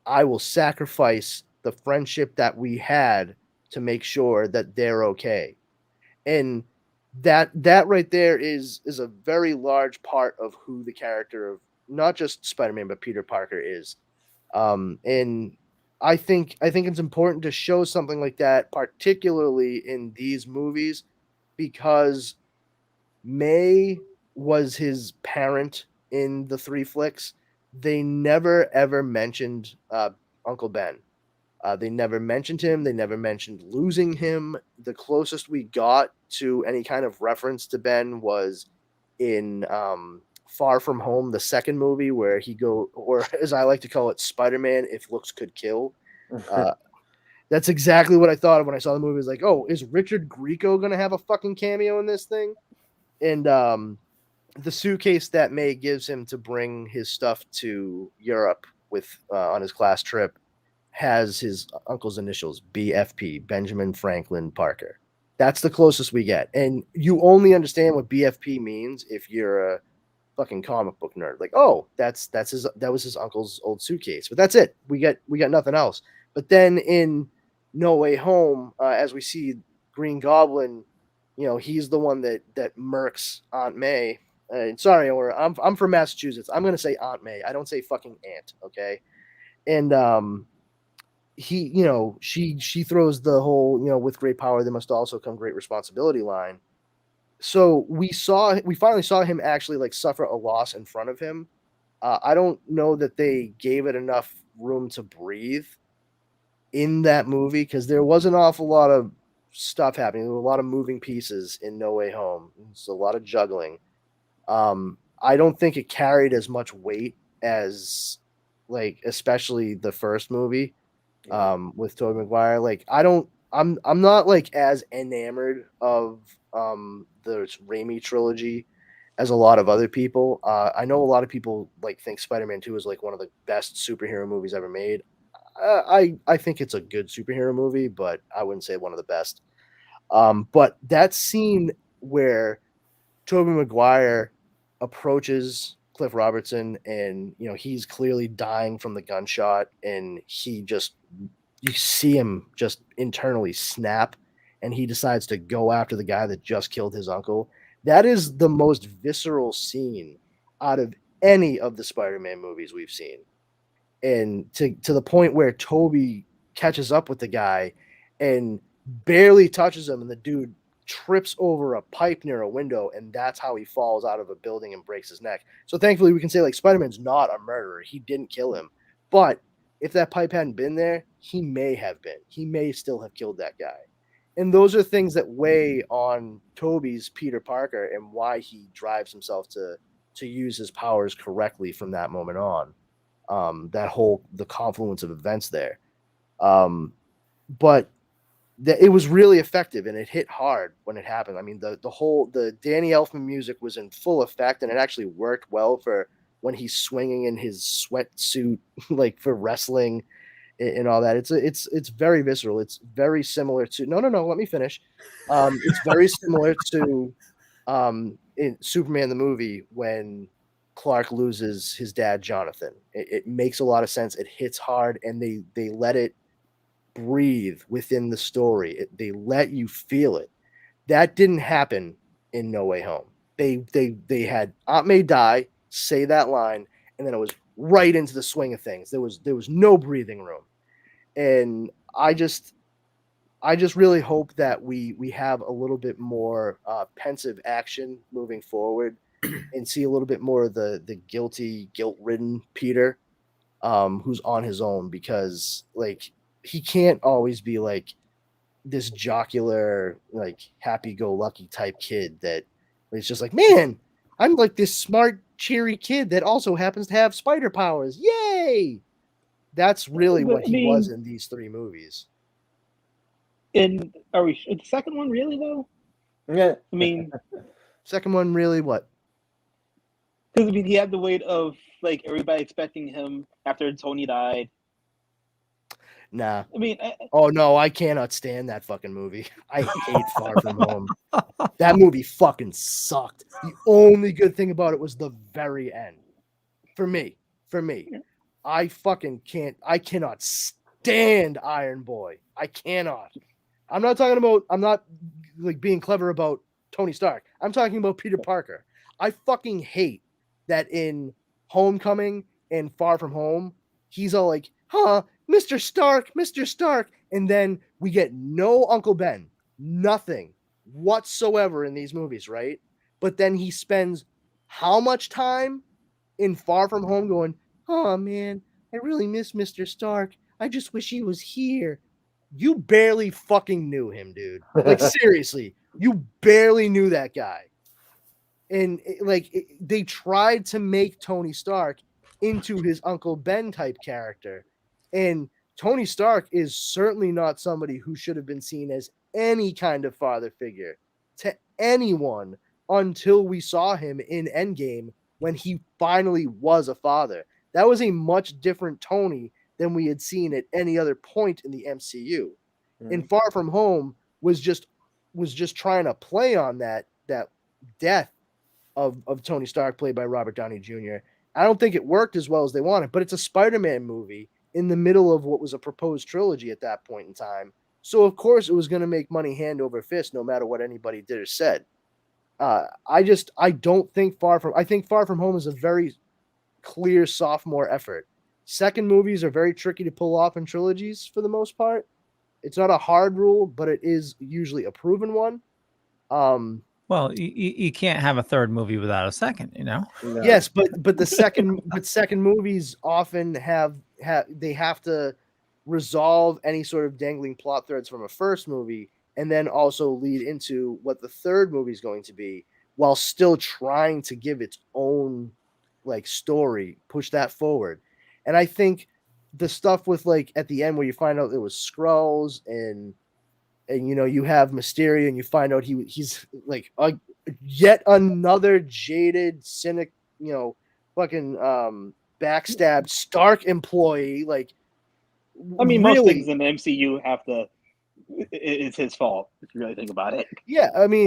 I will sacrifice the friendship that we had to make sure that they're okay. And that right there is a very large part of who the character of not just Spider-Man, but Peter Parker is. And I think it's important to show something like that, particularly in these movies, because May was his parent in the 3 flicks. They never ever mentioned Uncle Ben. They never mentioned him. They never mentioned losing him. The closest we got to any kind of reference to Ben was in Far From Home, the second movie, where or as I like to call it, Spider-Man If Looks Could Kill. That's exactly what I thought of when I saw the movie. I was like, oh, is Richard Grieco going to have a fucking cameo in this thing? And the suitcase that May gives him to bring his stuff to Europe with on his class trip has his uncle's initials, BFP, Benjamin Franklin Parker. That's the closest we get. And you only understand what BFP means if you're a fucking comic book nerd. Like, oh, that was his uncle's old suitcase. But that's it. We got nothing else. But then in No Way Home, as we see Green Goblin, he's the one that murks Aunt May. Sorry, or I'm from Massachusetts. I'm gonna say Aunt May. I don't say fucking aunt. Okay, and she throws the whole with great power there must also come great responsibility line. So we finally saw him actually like suffer a loss in front of him. I don't know that they gave it enough room to breathe in that movie because there was an awful lot of stuff happening. There were a lot of moving pieces in No Way Home. It's a lot of juggling. I don't think it carried as much weight as, like, especially the first movie with Tobey Maguire. Like, I'm not like as enamored of the Raimi trilogy as a lot of other people. I know a lot of people like think Spider-Man 2 is like one of the best superhero movies ever made. I think it's a good superhero movie, but I wouldn't say one of the best. But that scene where Tobey Maguire approaches Cliff Robertson and, you know, he's clearly dying from the gunshot, and you see him just internally snap, and he decides to go after the guy that just killed his uncle. That is the most visceral scene out of any of the Spider-Man movies we've seen. And to the point where Toby catches up with the guy and barely touches him, and the dude trips over a pipe near a window, and that's how he falls out of a building and breaks his neck. So thankfully we can say, like, Spider-Man's not a murderer. He didn't kill him. But if that pipe hadn't been there, he may have been. He may still have killed that guy. And those are things that weigh on Toby's Peter Parker and why he drives himself to use his powers correctly from that moment on. The confluence of events there. But it was really effective, and it hit hard when it happened. I mean, the Danny Elfman music was in full effect, and it actually worked well for when he's swinging in his sweatsuit, like for wrestling and all that. It's very visceral. It's very similar to no, let me finish. It's very similar to in Superman the movie when Clark loses his dad, Jonathan. It makes a lot of sense. It hits hard, and they let it breathe within the story. They let you feel it. That didn't happen in No Way Home. They had Aunt May die, say that line, and then it was right into the swing of things. There was no breathing room. And I just really hope that we have a little bit more pensive action moving forward and see a little bit more of the guilt-ridden Peter who's on his own, because, like, he can't always be like this jocular, like, happy-go-lucky type kid that it's just like, man, I'm like this smart, cheery kid that also happens to have spider powers. Yay! That's really what he was in these three movies. In the second one, really, though? Yeah. I mean, second one, really, what? Because, I mean, he had the weight of, like, everybody expecting him after Tony died. Nah. I mean, oh no, I cannot stand that fucking movie. I hate Far From Home. That movie fucking sucked. The only good thing about it was the very end. For me. I fucking can't. I cannot stand Iron Boy. I cannot. I'm not like being clever about Tony Stark. I'm talking about Peter Parker. I fucking hate that in Homecoming and Far From Home, he's all like, huh, Mr. Stark, and then we get no Uncle Ben, nothing whatsoever in these movies, right? But then he spends how much time in Far From Home going, oh man, I really miss Mr. Stark. I just wish he was here. You barely fucking knew him, dude. Like, seriously, you barely knew that guy. And they tried to make Tony Stark into his Uncle Ben type character. And Tony Stark is certainly not somebody who should have been seen as any kind of father figure to anyone until we saw him in Endgame when he finally was a father. That was a much different Tony than we had seen at any other point in the MCU. And Far From Home was just trying to play on that death of Tony Stark, played by Robert Downey Jr. I don't think it worked as well as they wanted, but it's a Spider-Man movie in the middle of what was a proposed trilogy at that point in time. So of course it was going to make money hand over fist, no matter what anybody did or said. I think Far From Home is a very clear sophomore effort. Second movies are very tricky to pull off in trilogies for the most part. It's not a hard rule, but it is usually a proven one. Well, you can't have a third movie without a second, you know? No. Yes, but the second movies often have to resolve any sort of dangling plot threads from a first movie and then also lead into what the third movie is going to be, while still trying to give its own like story, push that forward. And I think the stuff with like at the end where you find out it was Skrulls and you have Mysterio and you find out he's like yet another jaded, cynic, fucking backstabbed Stark employee. Like, I mean, really, most things in the MCU it's his fault if you really think about it. Yeah, I mean,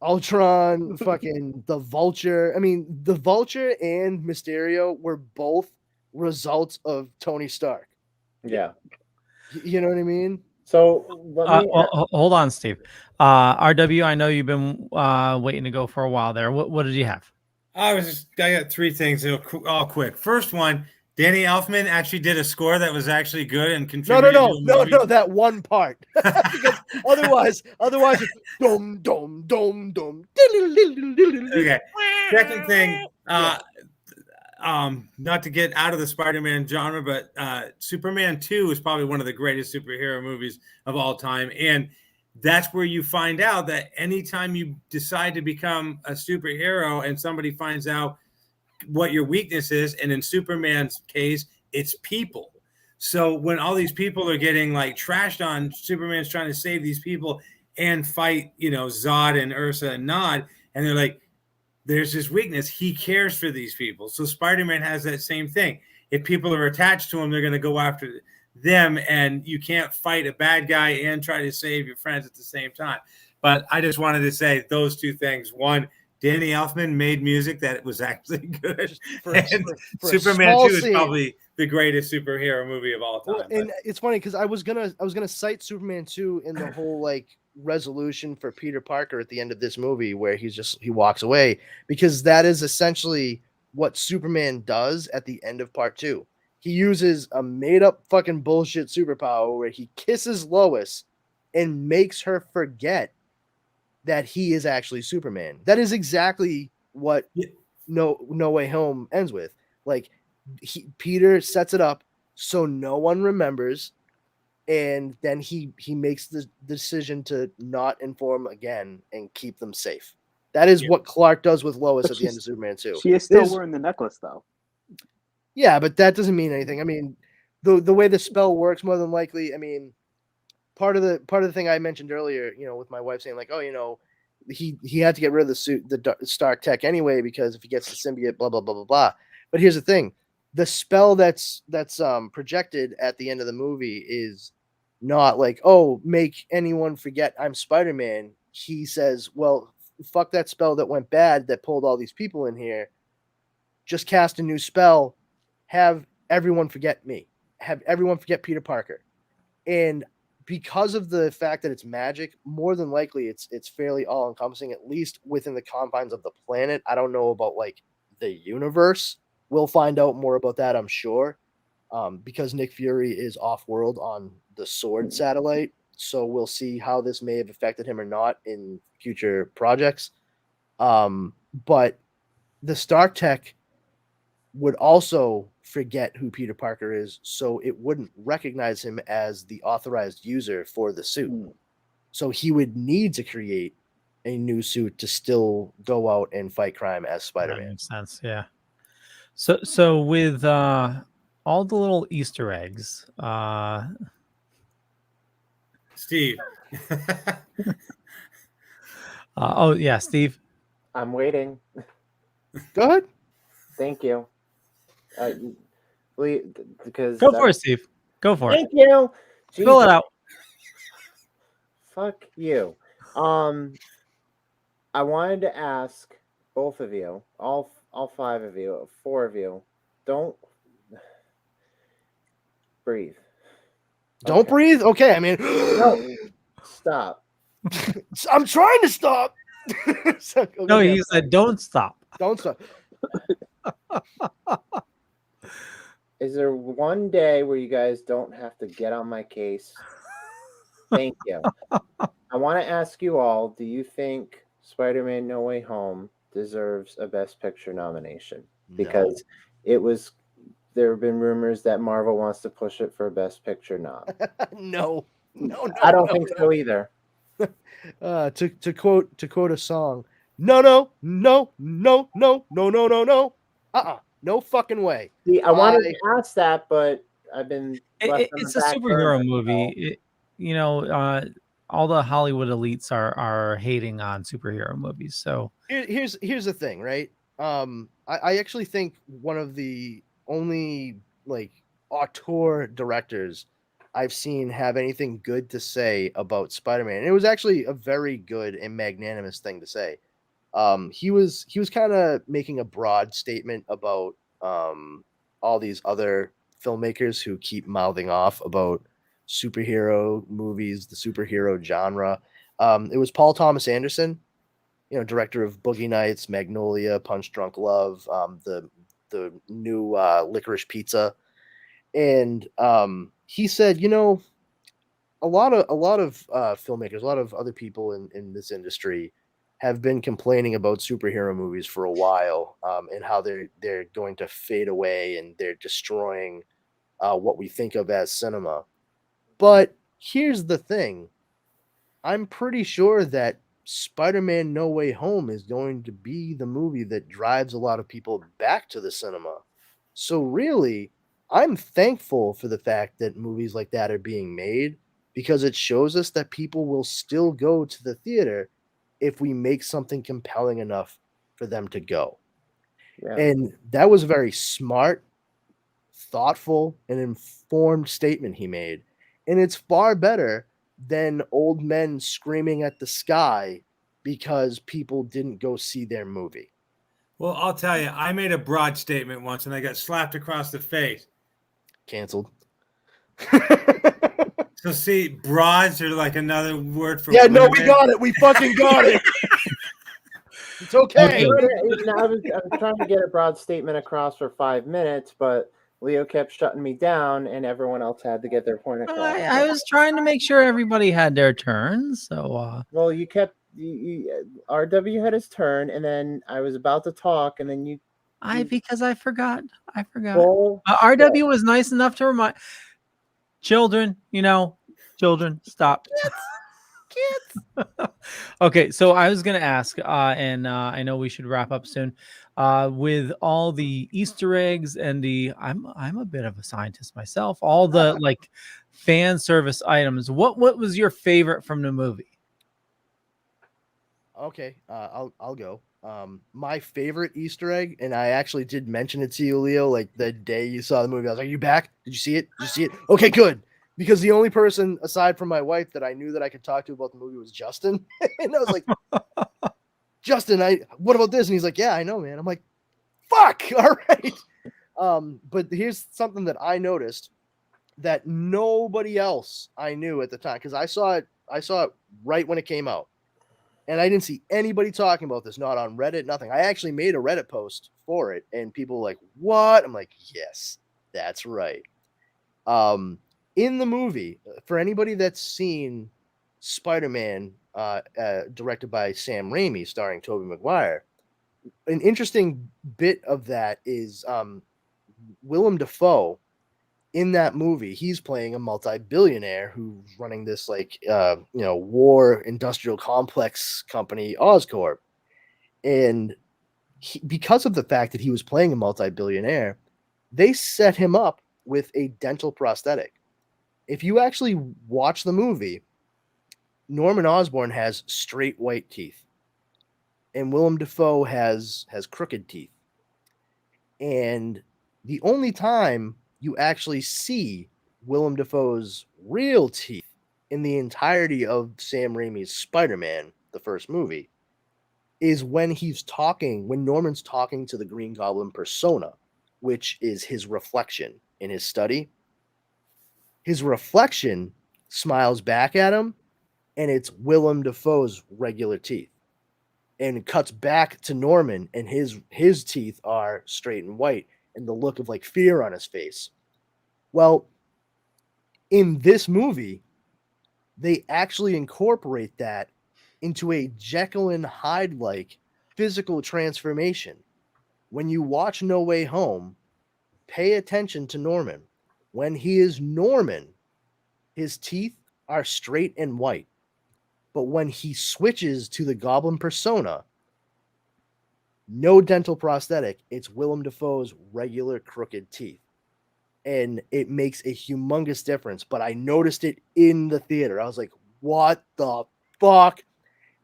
Ultron, fucking the Vulture. I mean, the Vulture and Mysterio were both results of Tony Stark. Yeah. You know what I mean? So hold on, Steve. RW, I know you've been waiting to go for a while there. What did you have? I got three things all quick. First one, Danny Elfman actually did a score that was actually good and contributed. No, that one part. Because otherwise, it's dum dum dum dum. Okay. Second thing, not to get out of the Spider-Man genre, but Superman 2 is probably one of the greatest superhero movies of all time. And that's where you find out that anytime you decide to become a superhero and somebody finds out what your weakness is, and in Superman's case, it's people. So when all these people are getting like trashed on, Superman's trying to save these people and fight, Zod and Ursa and Nod, and they're like, there's this weakness. He cares for these people. So Spider-Man has that same thing. If people are attached to him, they're going to go after them, and you can't fight a bad guy and try to save your friends at the same time. But I just wanted to say those two things. One, Danny Elfman made music that was actually good. For Superman 2 is probably the greatest superhero movie of all time. Well, and it's funny because I was gonna cite Superman 2 in the whole like resolution for Peter Parker at the end of this movie where he walks away, because that is essentially what Superman does at the end of part 2. He uses a made up fucking bullshit superpower where he kisses Lois and makes her forget that he is actually Superman. That is exactly what No Way Home ends with. Like, Peter sets it up so no one remembers, and then he makes the decision to not inform again and keep them safe. That is what Clark does with Lois at the end of Superman 2. She is still wearing the necklace, though. Yeah, but that doesn't mean anything. I mean, the way the spell works, more than likely, I mean, part of the thing I mentioned earlier, with my wife saying like, oh, he had to get rid of the suit, the Stark tech anyway, because if he gets the symbiote, blah blah blah blah blah. But here's the thing: the spell that's projected at the end of the movie is not like, oh, make anyone forget I'm Spider-Man. He says, well, fuck that spell that went bad that pulled all these people in here. Just cast a new spell. Have everyone forget me. Have everyone forget Peter Parker. And because of the fact that it's magic, more than likely it's fairly all encompassing, at least within the confines of the planet. I don't know about like the universe. We'll find out more about that, I'm sure, because Nick Fury is off-world on the Sword satellite. So we'll see how this may have affected him or not in future projects. But the Stark tech would also forget who Peter Parker is, so it wouldn't recognize him as the authorized user for the suit. So he would need to create a new suit to still go out and fight crime as Spider-Man. That makes sense, yeah. So with all the little Easter eggs, Steve. Oh yeah, Steve. I'm waiting. Go ahead. Thank you. Because go for it, Steve. Go for it. Thank you. Fill it out. Fuck you. I wanted to ask both of you, all five of you, four of you, don't breathe. Don't breathe? Okay, I mean, no. Stop. I'm trying to stop. No, he said don't stop. Don't stop. Is there one day where you guys don't have to get on my case? Thank you. I want to ask you all, do you think Spider-Man No Way Home deserves a Best Picture nomination? Because there have been rumors that Marvel wants to push it for a Best Picture nom. No. No, I don't think so either. To quote a song, no. No fucking way. See, I wanted to ask that, but I've been left on It's the a back superhero burner, movie. All the Hollywood elites are hating on superhero movies. So here's the thing, right? I actually think one of the only like auteur directors I've seen have anything good to say about Spider-Man. And it was actually a very good and magnanimous thing to say. He was kind of making a broad statement about all these other filmmakers who keep mouthing off about superhero movies, the superhero genre. It was Paul Thomas Anderson, director of Boogie Nights, Magnolia, Punch Drunk Love, the new Licorice Pizza, and he said, a lot of filmmakers, a lot of other people in this industry have been complaining about superhero movies for a while, and how they're going to fade away and they're destroying what we think of as cinema. But here's the thing. I'm pretty sure that Spider-Man No Way Home is going to be the movie that drives a lot of people back to the cinema. So really, I'm thankful for the fact that movies like that are being made, because it shows us that people will still go to the theater if we make something compelling enough for them to go. Yeah. And that was a very smart, thoughtful, and informed statement he made. And it's far better than old men screaming at the sky because people didn't go see their movie. Well, I'll tell you, I made a broad statement once and I got slapped across the face. Canceled. So see, broads are like another word for women. No, we got it. We fucking got it. It's okay. I was trying to get a broad statement across for 5 minutes, but Leo kept shutting me down, and everyone else had to get their point across. I was trying to make sure everybody had their turn. So, well, you kept RW had his turn, and then I was about to talk, and then because I forgot. Well, RW was nice enough to remind children. Children, stop. Kids. Okay, so I was gonna ask, and I know we should wrap up soon. With all the Easter eggs and I'm a bit of a scientist myself. All the like fan service items. What was your favorite from the movie? Okay, I'll go. My favorite Easter egg, and I actually did mention it to you, Leo, like the day you saw the movie. I was like, "Are you back? Did you see it? Did you see it? Okay, good." Because the only person aside from my wife that I knew that I could talk to about the movie was Justin, and I was like, "Justin, what about this?" And he's like, "Yeah, I know, man." I'm like, "Fuck, all right." But here's something that I noticed that nobody else I knew at the time, because I saw it right when it came out. And I didn't see anybody talking about this, not on Reddit, nothing. I actually made a Reddit post for it, and people were like, "What?" I'm like, "Yes, that's right." In the movie, for anybody that's seen Spider-Man, directed by Sam Raimi, starring Tobey Maguire, an interesting bit of that is Willem Dafoe. In that movie, he's playing a multi-billionaire who's running this war industrial complex company, Oscorp. And because of the fact that he was playing a multi-billionaire, they set him up with a dental prosthetic. If you actually watch the movie, Norman Osborn has straight white teeth, and Willem Dafoe has crooked teeth. And the only time you actually see Willem Dafoe's real teeth in the entirety of Sam Raimi's Spider-Man, the first movie, is when Norman's talking to the Green Goblin persona, which is his reflection in his study. His reflection smiles back at him, and it's Willem Dafoe's regular teeth. And it cuts back to Norman, and his teeth are straight and white, and the look of like fear on his face. Well, in this movie, they actually incorporate that into a Jekyll and Hyde-like physical transformation. When you watch No Way Home, pay attention to Norman. When he is Norman, his teeth are straight and white. But when he switches to the Goblin persona, no dental prosthetic, it's Willem Dafoe's regular crooked teeth. And it makes a humongous difference. But I noticed it in the theater. I was like, what the fuck?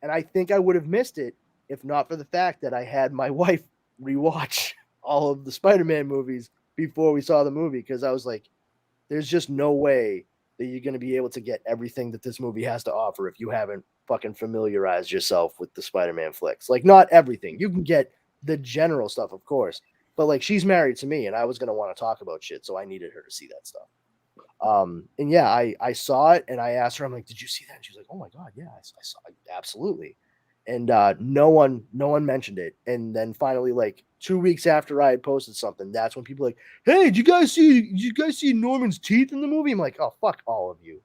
And I think I would have missed it if not for the fact that I had my wife rewatch all of the Spider-Man movies before we saw the movie, because I was like, there's just no way that you're going to be able to get everything that this movie has to offer if you haven't fucking familiarized yourself with the Spider-Man flicks. Like, not everything. You can get the general stuff, of course, but like, she's married to me and I was going to want to talk about shit, so I needed her to see that stuff. And yeah, I saw it and I asked her, I'm like, did you see that? And she was like, oh my God, yeah, I saw it. Absolutely. And no one mentioned it. And then finally, like 2 weeks after I had posted something, that's when people were like, hey, did you guys see Norman's teeth in the movie? I'm like, oh, fuck all of you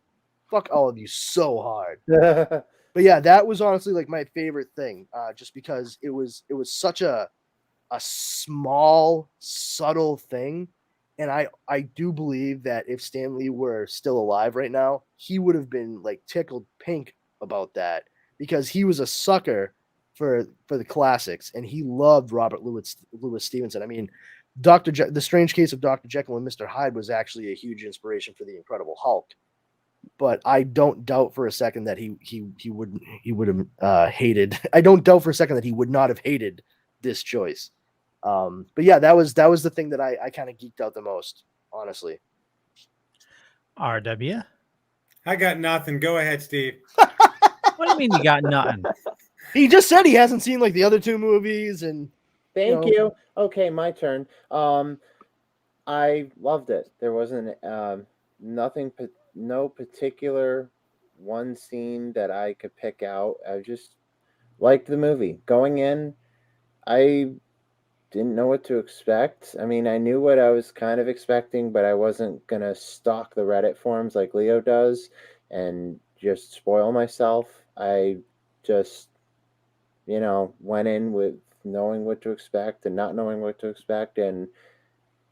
so hard. But yeah, that was honestly like my favorite thing, just because it was such a small, subtle thing. And I do believe that if Stan Lee were still alive right now, he would have been like tickled pink about that, because he was a sucker for the classics and he loved Robert Louis Stevenson. I mean, The Strange Case of Dr. Jekyll and Mr. Hyde was actually a huge inspiration for the Incredible Hulk. But I don't doubt for a second that he would have hated. I don't doubt for a second that he would not have hated this choice. But yeah, that was the thing that I kind of geeked out the most, honestly. RW? I got nothing. Go ahead, Steve. What do you mean you got nothing? He just said he hasn't seen like the other two movies, and Thank you. Okay, my turn. I loved it. There wasn't no particular one scene that I could pick out. I just liked the movie. Going in, I didn't know what to expect. I mean, I knew what I was kind of expecting, but I wasn't going to stalk the Reddit forums like Leo does and just spoil myself. I just, went in with knowing what to expect and not knowing what to expect, and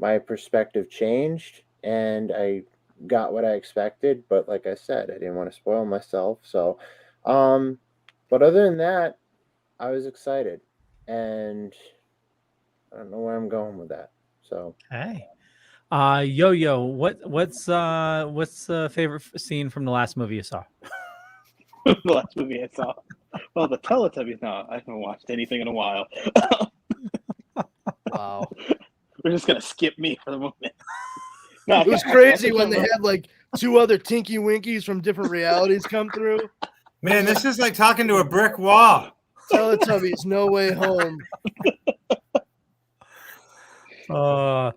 my perspective changed and I got what I expected. But like I said, I didn't want to spoil myself. So, but other than that, I was excited, and I don't know where I'm going with that. So, hey, Yo-Yo, what's the favorite scene from the last movie you saw? The last movie I saw. Well, the Teletubbies. No, I haven't watched anything in a while. Wow. We're just gonna skip me for the moment. No, it was crazy when they had like two other Tinky Winkies from different realities come through. Man, this is like talking to a brick wall. Teletubbies, No Way Home. Yeah,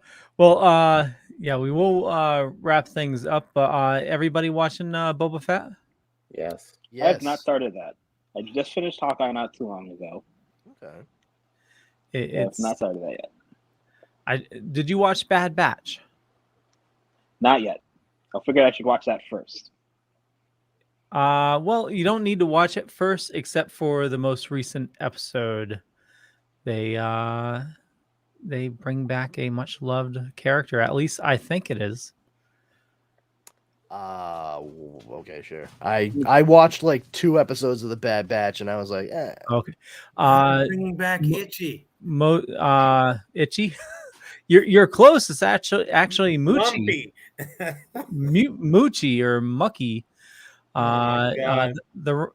we will wrap things up. Everybody watching Boba Fett? Yes. I have not started that. I just finished Hawkeye not too long ago. Okay. It's not started that yet. Did you watch Bad Batch? Not yet. I figured I should watch that first. Well, you don't need to watch it first, except for the most recent episode. They bring back a much loved character. At least I think it is. Okay, sure. I watched like 2 episodes of the Bad Batch and I was like, eh. Okay. Bringing back Itchy. Itchy. You're close. It's actually Moochie. Moochie or Mucky. The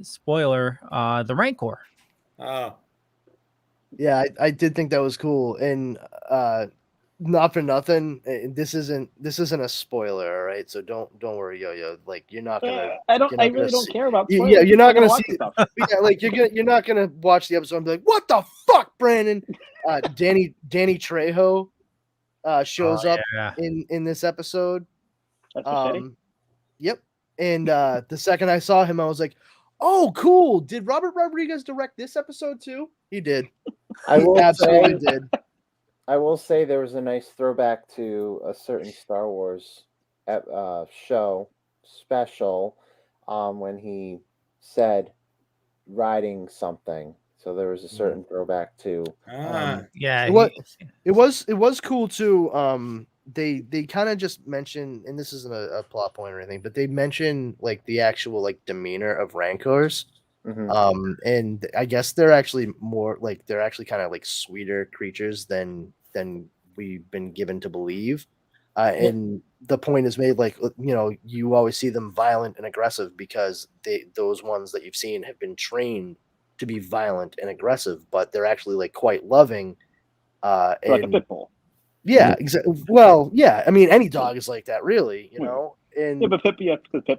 spoiler, the Rancor. Oh. Yeah, I did think that was cool. And not for nothing, this isn't a spoiler, all right? So don't worry, Yo-Yo. Like, you're not gonna. I really don't care about spoilers. Yeah, you're not gonna see. Yeah, like you're not gonna watch the episode and be like, "What the fuck, Brandon?" Danny Trejo shows up in this episode. Yep. And the second I saw him, I was like, "Oh, cool! Did Robert Rodriguez direct this episode too?" He did. He absolutely did. I will say there was a nice throwback to a certain Star Wars show special when he said riding something. So there was a certain throwback to. Yeah, it was cool too. they kind of just mention, and this isn't a plot point or anything, but they mention like the actual like demeanor of Rancors. And I guess they're actually more like they're actually kind of like sweeter creatures than we've been given to believe. And the point is made like you always see them violent and aggressive because those ones that you've seen have been trained to be violent and aggressive, but they're actually like quite loving. Like a pit bull. Yeah, exactly. Well, yeah. I mean, any dog is like that, really. And but pit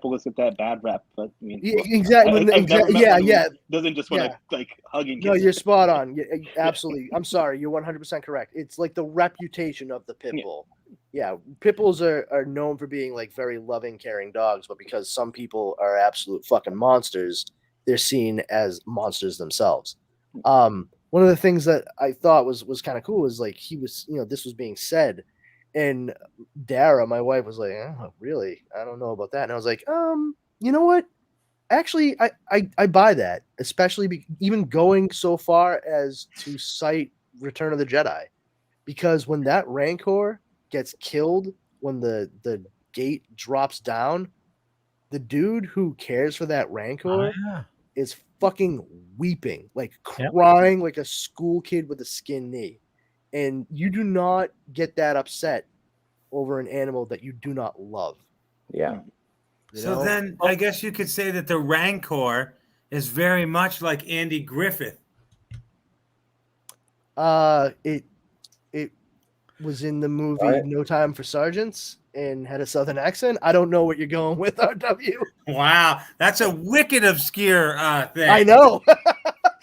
bull is that bad rap. But I mean, exactly. Yeah. Doesn't just want to like hugging. No, you're spot on. Yeah, absolutely. I'm sorry. You're 100% correct. It's like the reputation of the pit bull. Yeah, pit bulls are known for being like very loving, caring dogs, but because some people are absolute fucking monsters, they're seen as monsters themselves. One of the things that I thought was kind of cool was like he was, this was being said, and Dara, my wife, was like, "Oh, really? I don't know about that." And I was like, you know what? Actually, I buy that, especially even going so far as to cite Return of the Jedi, because when that Rancor gets killed, when the gate drops down, the dude who cares for that Rancor is fucking weeping, like crying like a school kid with a skin knee. And you do not get that upset over an animal that you do not love. Yeah. So then I guess you could say that the Rancor is very much like Andy Griffith. It was in the movie No Time for Sergeants and had a southern accent. I don't know what you're going with, RW. Wow, that's a wicked obscure thing. I know.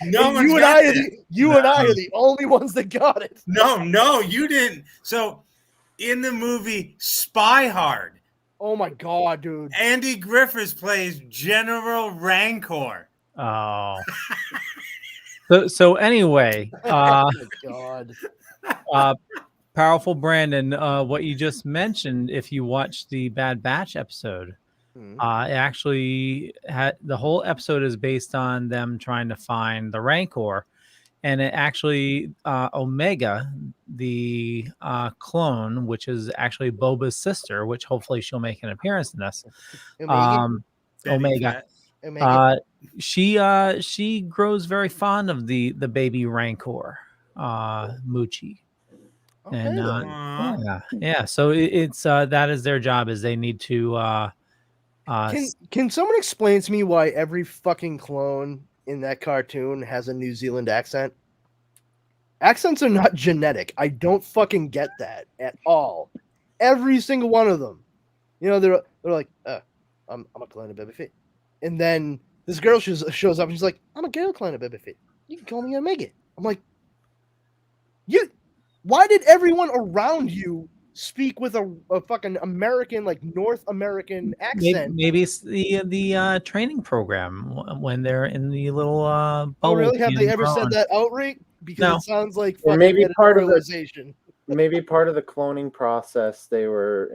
No, you and I are the only ones that got it. No, you didn't. So in the movie Spy Hard. Oh my god, dude. Andy Griffiths plays General Rancor. Oh. so anyway, oh my god. Powerful Brandon, what you just mentioned, if you watch the Bad Batch episode, it actually had the whole episode is based on them trying to find the Rancor, and it actually Omega, the clone, which is actually Boba's sister, which hopefully she'll make an appearance in this. Omega. She grows very fond of the baby Rancor, Moochie. And so it's that is their job, is they need to can someone explain to me why every fucking clone in that cartoon has a New Zealand accent? Accents are not genetic. I don't fucking get that at all. Every single one of them. They're like, I'm a clone of Baby Feet. And then this girl shows up and she's like, I'm a girl clone of Baby Feet. You can call me Omega. I'm like, why did everyone around you speak with a fucking American, like North American accent? Maybe it's the training program when they're in the little bubble. Oh, really? Have they ever said that outright? Because it sounds like or maybe part of the cloning process, they were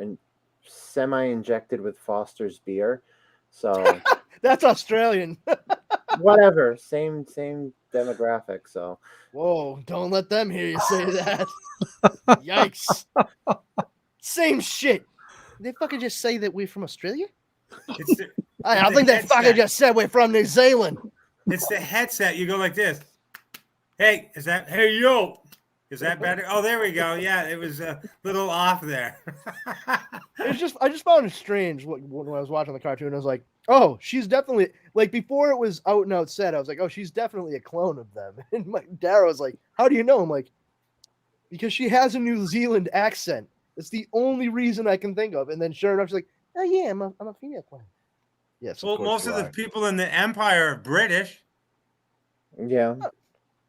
semi-injected with Foster's beer. So that's Australian. Whatever, same demographic. So whoa, don't let them hear you say that. Yikes. Same shit. They fucking just say that we're from Australia? I think they fucking just said we're from New Zealand. It's the headset. You go like this. Hey, hey, yo. Is that better? Oh, there we go. Yeah, it was a little off there. I just found it strange when I was watching the cartoon. I was like, oh, she's definitely, like, before it was out and out said, I was like, oh, she's definitely a clone of them. And Dara was like, how do you know? I'm like, because she has a New Zealand accent. It's the only reason I can think of. And then sure enough, she's like, oh yeah, I'm a female clone. Yes. Well, most of the people in the Empire are British. Yeah.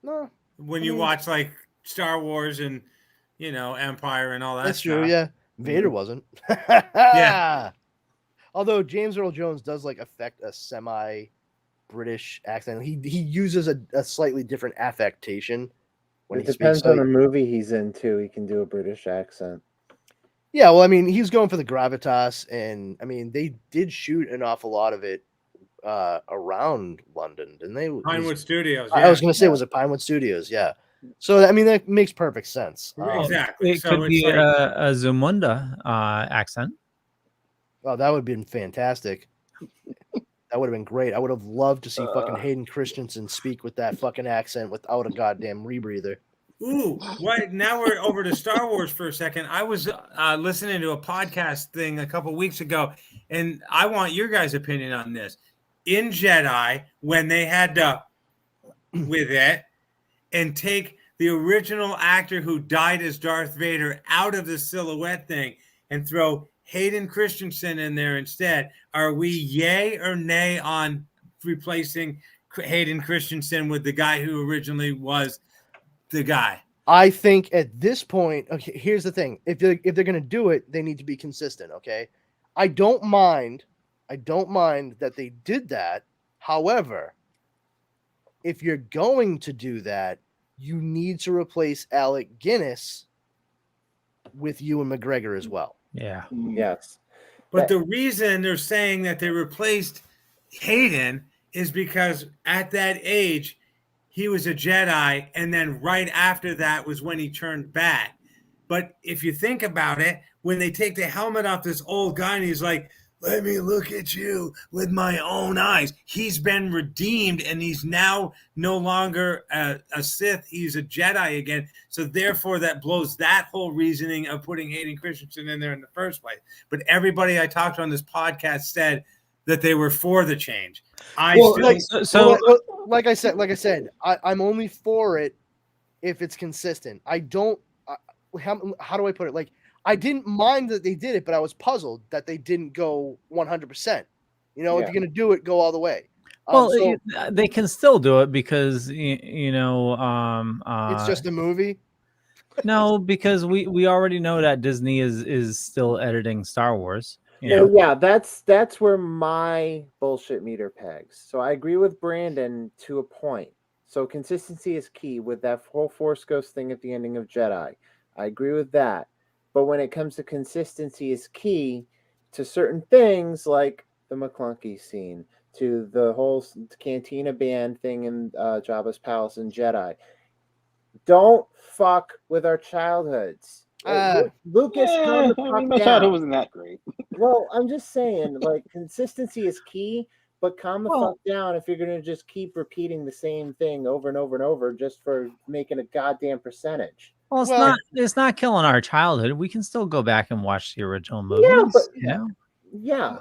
No. When you watch like Star Wars and Empire and all that. That's stuff. true. Yeah. Vader wasn't. Yeah. Although James Earl Jones does like affect a semi-British accent. He uses a slightly different affectation when it depends on the movie he's in too. He can do a British accent. Yeah, well, I mean, he's going for the gravitas, and I mean, they did shoot an awful lot of it around London, didn't they? Pinewood Studios. I was going to say, was it Pinewood Studios? Yeah. So I mean that makes perfect sense. Exactly. It could be like, a Zamunda accent. Oh, that would have been fantastic. That would have been great. I would have loved to see fucking Hayden Christensen speak with that fucking accent without a goddamn rebreather. Ooh, what? Now we're over to Star Wars for a second. I was listening to a podcast thing a couple weeks ago, and I want your guys' opinion on this. In Jedi, when they had to with it and take the original actor who died as Darth Vader out of the silhouette thing and throw Hayden Christensen in there instead, are we yay or nay on replacing Hayden Christensen with the guy who originally was the guy? I think at this point, okay, here's the thing. If they're gonna do it, they need to be consistent. Okay. I don't mind that they did that. However, if you're going to do that, you need to replace Alec Guinness with Ewan McGregor as well. Yeah. Yes. But the reason they're saying that they replaced Hayden is because at that age, he was a Jedi, and then right after that was when he turned bad. But if you think about it, when they take the helmet off this old guy and he's like, let me look at you with my own eyes. He's been redeemed, and he's now no longer a Sith. He's a Jedi again. So therefore, that blows that whole reasoning of putting Hayden Christensen in there in the first place. But everybody I talked to on this podcast said that they were for the change. Like I said, I'm only for it if it's consistent. I don't. How do I put it? Like, I didn't mind that they did it, but I was puzzled that they didn't go 100%. You know, if you're gonna do it, go all the way. Well, they can still do it because you know it's just a movie. No, because we already know that Disney is still editing Star Wars. Yeah, that's where my bullshit meter pegs. So I agree with Brandon to a point. So consistency is key with that whole Force Ghost thing at the ending of Jedi. I agree with that. But when it comes to consistency is key to certain things like the McClunky scene, to the whole Cantina band thing in Jabba's Palace in Jedi. Don't fuck with our childhoods. Lucas, calm the fuck my down. childhood wasn't that great. Well, I'm just saying, like, consistency is key, but calm the fuck down if you're going to just keep repeating the same thing over and over and over just for making a goddamn percentage. Well, it's not killing our childhood. We can still go back and watch the original movies. Yeah.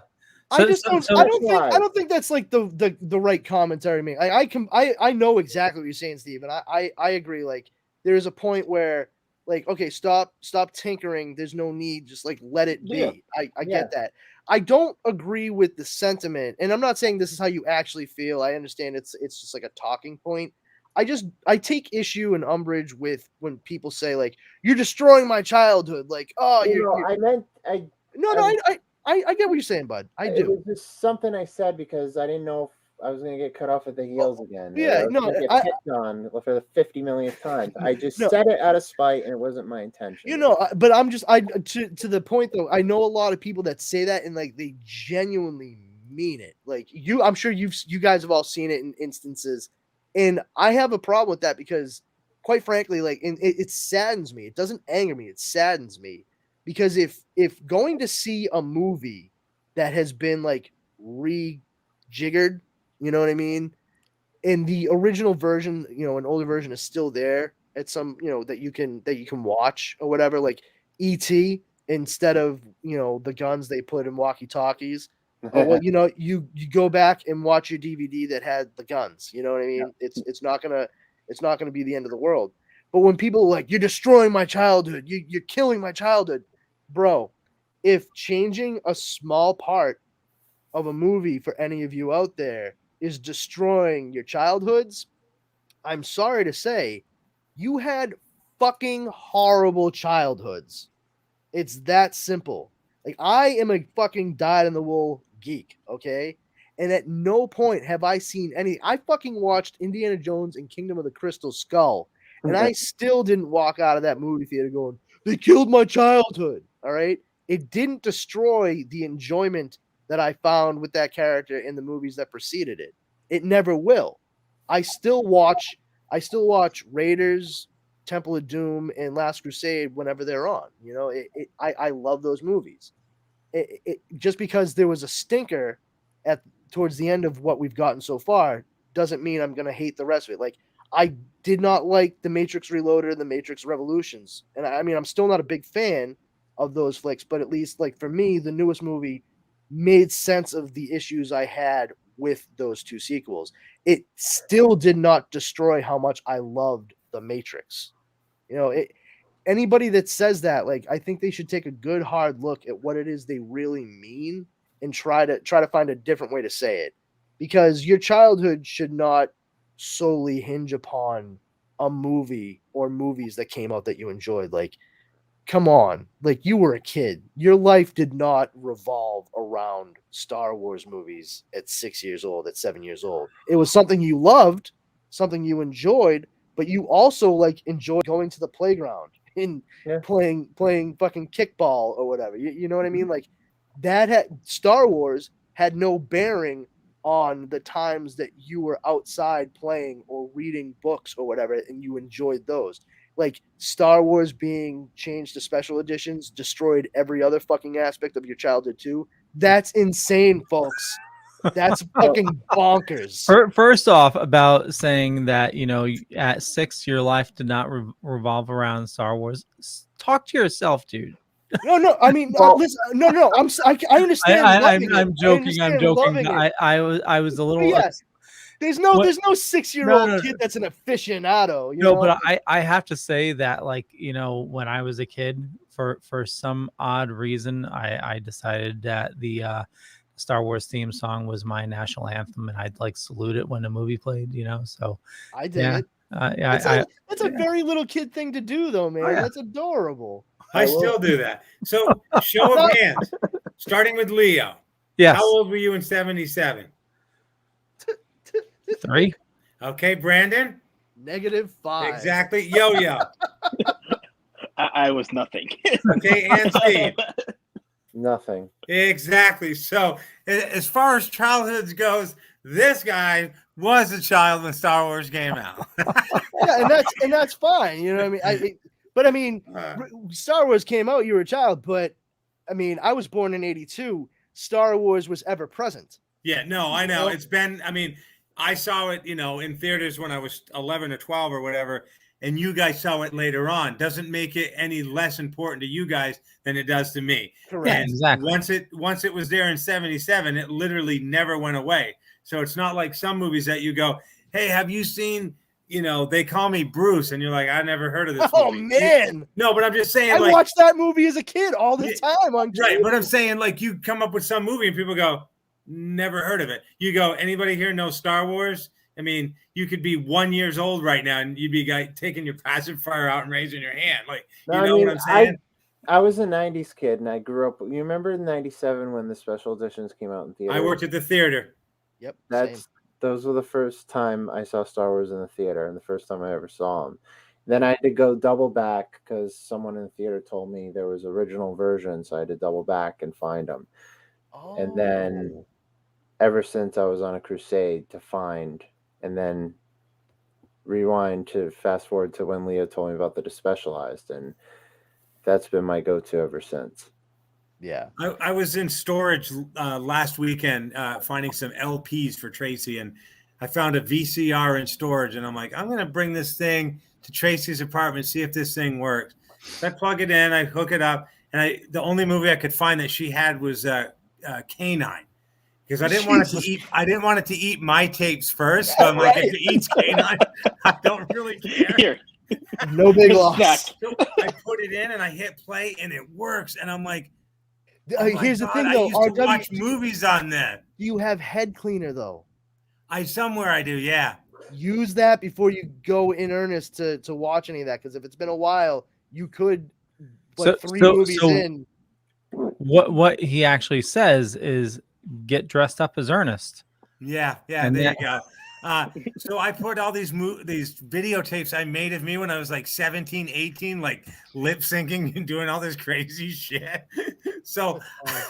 I don't think that's like the right commentary. Man, I know exactly what you're saying, Steve, and I agree. Like, there's a point where, like, okay, stop tinkering. There's no need. Just like let it be. Yeah. I get that. I don't agree with the sentiment, and I'm not saying this is how you actually feel. I understand it's just like a talking point. I take issue and umbrage with when people say, like, you're destroying my childhood. Like, oh, I get what you're saying, bud. I do. It was just something I said because I didn't know if I was going to get cut off at the heels again. Yeah, no, get picked on for the 50 millionth time. I just said it out of spite, and it wasn't my intention. You know, but I'm just to the point though. I know a lot of people that say that and like they genuinely mean it. Like I'm sure you guys have all seen it in instances, and I have a problem with that because, quite frankly, like, it saddens me. It doesn't anger me. It saddens me. Because if going to see a movie that has been like rejiggered, you know what I mean, and the original version, you know, an older version is still there at some, you know, that you can watch or whatever, like E.T. instead of, you know, the guns they put in walkie-talkies. Well, you know, you go back and watch your DVD that had the guns. You know what I mean? Yeah. It's not gonna be the end of the world. But when people are like, you're destroying my childhood, you're killing my childhood. Bro, if changing a small part of a movie for any of you out there is destroying your childhoods, I'm sorry to say, you had fucking horrible childhoods. It's that simple. Like, I am a fucking dyed-in-the-wool geek, okay? And at no point have I seen any. I fucking watched Indiana Jones and Kingdom of the Crystal Skull, and I still didn't walk out of that movie theater going, they killed my childhood. All right. It didn't destroy the enjoyment that I found with that character in the movies that preceded it. It never will. I still watch Raiders, Temple of Doom and Last Crusade whenever they're on. You know, I love those movies. Just because there was a stinker towards the end of what we've gotten so far doesn't mean I'm going to hate the rest of it. Like, I did not like The Matrix Reloaded and The Matrix Revolutions. And I mean, I'm still not a big fan of those flicks, but at least, like, for me, the newest movie made sense of the issues I had with those two sequels. It still did not destroy how much I loved The Matrix. You know, anybody that says that, like, I think they should take a good hard look at what it is they really mean and try to find a different way to say it, because your childhood should not solely hinge upon a movie or movies that came out that you enjoyed. Like, come on, like, you were a kid. Your life did not revolve around Star Wars movies at 6 years old, at 7 years old. It was something you loved, something you enjoyed, but you also, like, enjoyed going to the playground and playing fucking kickball or whatever. You know what I mean? Like, Star Wars had no bearing on the times that you were outside playing or reading books or whatever, and you enjoyed those. Like, Star Wars being changed to special editions destroyed every other fucking aspect of your childhood too. That's insane, folks. That's fucking bonkers. First off, about saying that, you know, at 6 your life did not revolve around Star Wars. Talk to yourself, dude. No. I mean, listen, no. I understand. I'm joking. I was a little. Yes. There's no 6-year-old kid that's an aficionado. You know? But I have to say that, like, you know, when I was a kid, for some odd reason, I decided that the Star Wars theme song was my national anthem, and I'd like salute it when a movie played. You know, so I did it. That's a very little kid thing to do, though, man. Oh, yeah. That's adorable. I still do that. So, show of hands, starting with Leo. Yes. How old were you in 77? 3. Okay, Brandon? -5. Exactly. Yo-Yo. I was nothing. Okay, and Steve? Nothing. Exactly. So, as far as childhoods goes, this guy was a child when Star Wars came out. Yeah, and that's fine. You know what I mean? Star Wars came out, you were a child, but I mean, I was born in 82. Star Wars was ever present. Yeah, no, I know. It's been, I mean, I saw it, you know, in theaters when I was 11 or 12 or whatever, and you guys saw it later on. Doesn't make it any less important to you guys than it does to me. Correct. And exactly. Once it was there in 77, it literally never went away. So it's not like some movies that you go, hey, have you seen, you know, They Call Me Bruce? And you're like, I never heard of this movie. Oh, man. No, but I'm just saying. I watched that movie as a kid all the time. Right, but I'm saying, like, you come up with some movie and people go, never heard of it. You go, anybody here know Star Wars? I mean, you could be 1 year old right now and you'd be taking your pacifier out and raising your hand. Like, what I'm saying? I was a 90s kid and I grew up. You remember in 97 when the special editions came out in theater? I worked at the theater. Yep. Those were the first time I saw Star Wars in the theater and the first time I ever saw them. Then I had to go double back because someone in the theater told me there was original version, so I had to double back and find them. Oh. And then ever since I was on a crusade to find, and then rewind to fast forward to when Leo told me about the Despecialized, and that's been my go-to ever since. Yeah. I was in storage last weekend finding some LPs for Tracy, and I found a VCR in storage, and I'm like, I'm going to bring this thing to Tracy's apartment, see if this thing works. So I plug it in, I hook it up, and the only movie I could find that she had was Canine. Because I didn't want it to eat. I didn't want it to eat my tapes first. So I'm like, if it eats Canine, I don't really care. Here. No big loss. So I put it in and I hit play and it works. And I'm like, here's the thing, though. I used to watch movies on that. Do you have head cleaner though? Somewhere I do, yeah. Use that before you go in earnest to watch any of that. Because if it's been a while, you could three movies in. What he actually says is, get dressed up as Ernest. Yeah, and there you go. So I put all these videotapes I made of me when I was like 17, 18, like lip syncing and doing all this crazy shit. So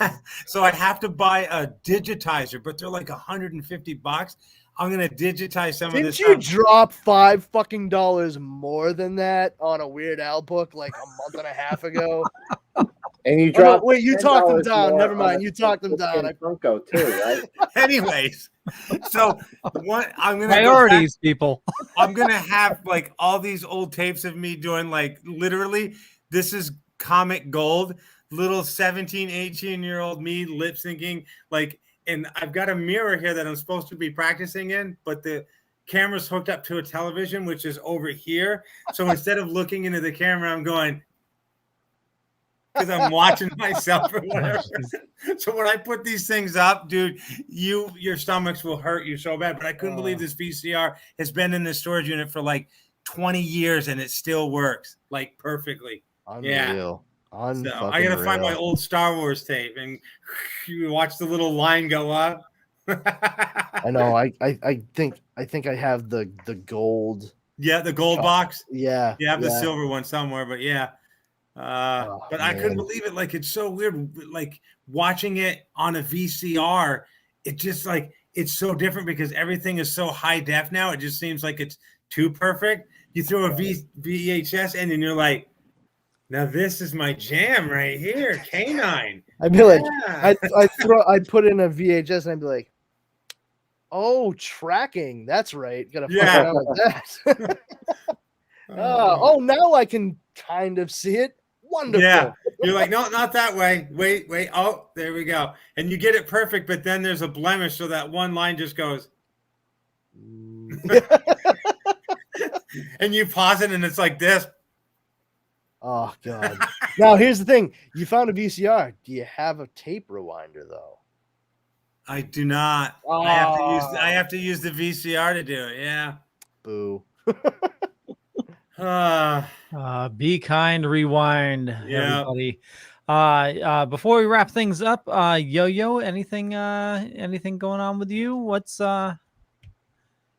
I'd have to buy a digitizer, but they're like $150. I'm gonna digitize some Didn't of this. you drop $5 more than that on a Weird Al book like a month and a half ago? And you dropped. Wait, you talked them down. more Never on mind. a You talked them down. Funko too, right? Anyways, so what I'm gonna Priorities, people. I'm gonna have like all these old tapes of me doing like literally. This is comic gold. Little 17, 18-year-old me lip syncing like. And I've got a mirror here that I'm supposed to be practicing in, but the camera's hooked up to a television, which is over here. So instead of looking into the camera, I'm going because I'm watching myself or whatever. So when I put these things up, dude, your stomachs will hurt you so bad. But I couldn't believe this VCR has been in the storage unit for like 20 years and it still works like perfectly. Unreal. Yeah. So I gotta find my old Star Wars tape and you watch the little line go up. I know. I think I have the gold. Yeah, the gold box. Yeah, you have the silver one somewhere, but yeah. But I couldn't believe it. Like it's so weird. Like watching it on a VCR, it just like it's so different because everything is so high def now. It just seems like it's too perfect. You throw a VHS in and you're like. Now this is my jam right here, K9. I'd be like, I'd put in a VHS and I'd be like, oh, tracking. That's right. Gotta fuck around with that. Now I can kind of see it. Wonderful. Yeah. You're like, no, not that way. Wait. Oh, there we go. And you get it perfect, but then there's a blemish, so that one line just goes. And you pause it, and it's like this. Oh God! Now here's the thing: you found a VCR. Do you have a tape rewinder though? I do not. I have to use the VCR to do it. Yeah. Boo. Be kind, rewind, everybody. Before we wrap things up, Yo-Yo, anything going on with you? What's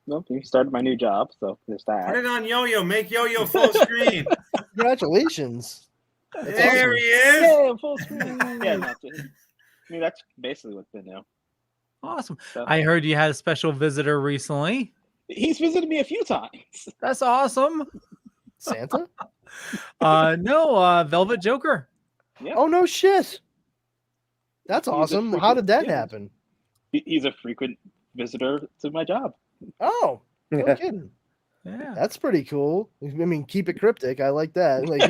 Nope, you started my new job, so there's that. Put it on Yo-Yo. Make Yo-Yo full screen. Congratulations. There he is. Yeah, full screen. I mean, that's basically what's been new. Awesome. So, I heard you had a special visitor recently. He's visited me a few times. That's awesome. Santa? No, Velvet Joker. Yeah. Oh, no shit. That's awesome. How did that happen? He's a frequent visitor to my job. Oh, no kidding. Yeah, that's pretty cool. I mean, keep it cryptic. I like that. Like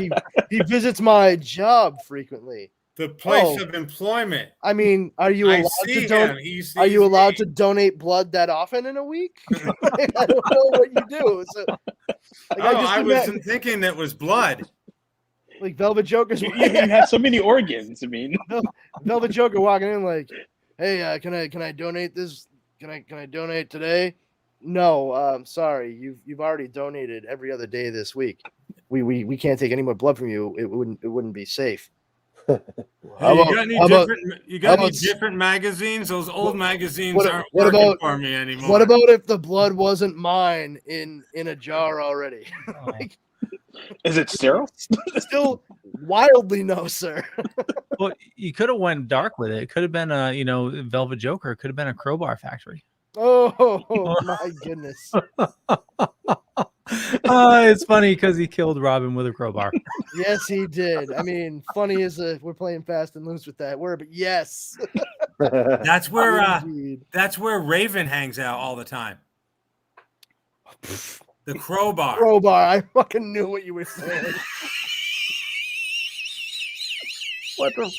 he visits my job frequently. The place of employment. I mean, are you allowed to donate? Are you allowed to donate blood that often in a week? I don't know what you do. So, I wasn't thinking that was blood. Like Velvet Joker's. You have so many organs. I mean, Velvet Joker walking in like, "Hey, can I donate this? Can I donate today?" No, sorry. You've already donated every other day this week. We can't take any more blood from you. It wouldn't be safe. You got any different magazines? Those old magazines aren't working for me anymore. What about if the blood wasn't mine in a jar already? Like, is it sterile? Still wildly no, sir. Well, you could have went dark with it. It could have been a Velvet Joker. It could have been a crowbar factory. Oh my goodness. It's funny because he killed Robin with a crowbar. Yes, he did. I mean, funny as we're playing fast and loose with that word, but yes. That's where Raven hangs out all the time. The crowbar. Crowbar. I fucking knew what you were saying. What the?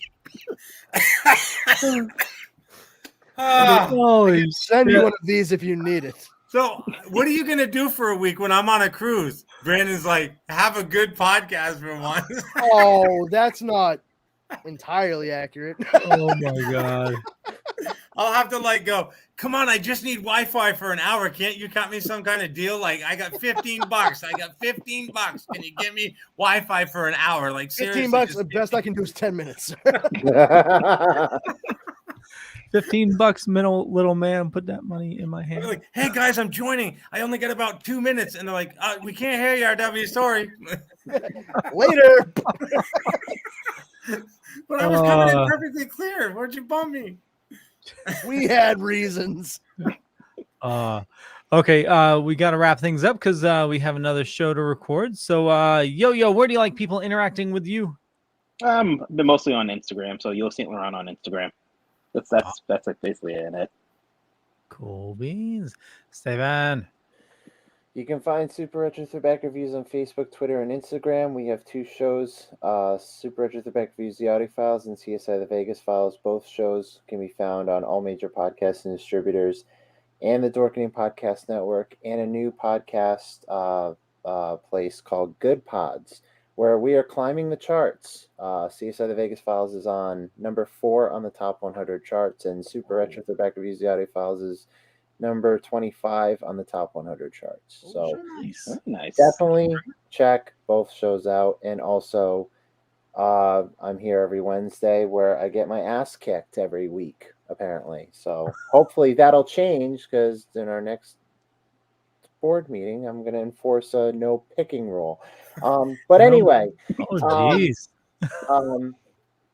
Send you one of these if you need it. So, what are you going to do for a week when I'm on a cruise? Brandon's like, have a good podcast for once. Oh, that's not entirely accurate. Oh, my God. I'll have to go, come on, I just need Wi-Fi for an hour. Can't you cut me some kind of deal? Like, I got $15. I got $15. Can you give me Wi-Fi for an hour? Like, seriously. $15, the best I can do is 10 minutes. $15, little man. Put that money in my hand. Like, hey guys, I'm joining. I only got about 2 minutes, and they're like, we can't hear you, RW. Sorry. Later. But I was coming in perfectly clear. Where'd you bum me? We had reasons. Okay, we got to wrap things up because we have another show to record. So, Yo, where do you like people interacting with you? Been mostly on Instagram, so you'll see me around on Instagram. That's like basically it. Cool beans, Steven. You can find Super Retro Throwback Reviews on Facebook, Twitter, and Instagram. We have 2 shows, Super Retro Throwback Reviews, The Audio Files, and CSI The Vegas Files. Both shows can be found on all major podcasts and distributors and the Dorkening Podcast Network, and a new podcast place called Good Pods, where we are climbing the charts. CSI The Vegas Files is on number 4 on the top 100 charts, and Super Retro Throwback Reviews, The Audio Files is number 25 on the top 100 charts. So nice. Definitely check both shows out. And also, I'm here every Wednesday where I get my ass kicked every week, apparently. So hopefully that'll change, because in our next board meeting, I'm going to enforce a no picking rule. But anyway,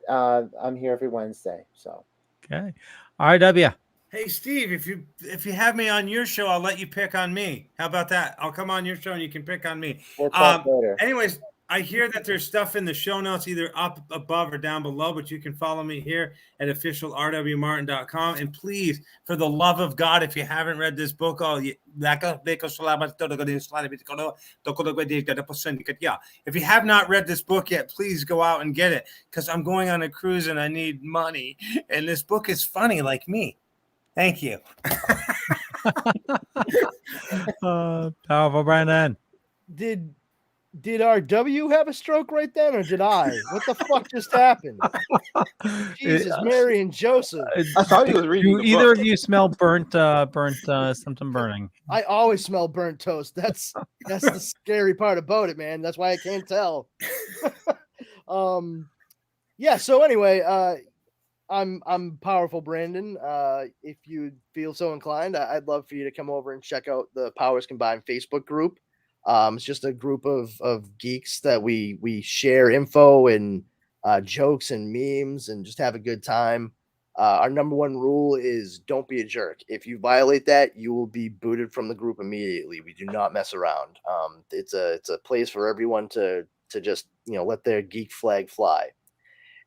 I'm here every Wednesday. So okay, RW. Hey Steve, if you have me on your show, I'll let you pick on me. How about that? I'll come on your show and you can pick on me. We'll talk later. Anyways, I hear that there's stuff in the show notes, either up above or down below, but you can follow me here at officialrwmartin.com. And please, for the love of God, if you haven't read this book, if you have not read this book yet, please go out and get it, because I'm going on a cruise and I need money. And this book is funny like me. Thank you. Powerful, Brandon. Did our W have a stroke right then, or did I? What the fuck just happened? Jesus, Mary and Joseph. I thought he was reading. Either of you smell burnt something burning? I always smell burnt toast. That's the scary part about it, man. That's why I can't tell. Yeah. So anyway, I'm Powerful Brandon. If you feel so inclined, I'd love for you to come over and check out the Powers Combined Facebook group. It's just a group of geeks that we share info and jokes and memes and just have a good time. Our number one rule is don't be a jerk. If you violate that, you will be booted from the group immediately. We do not mess around. It's a place for everyone to just let their geek flag fly.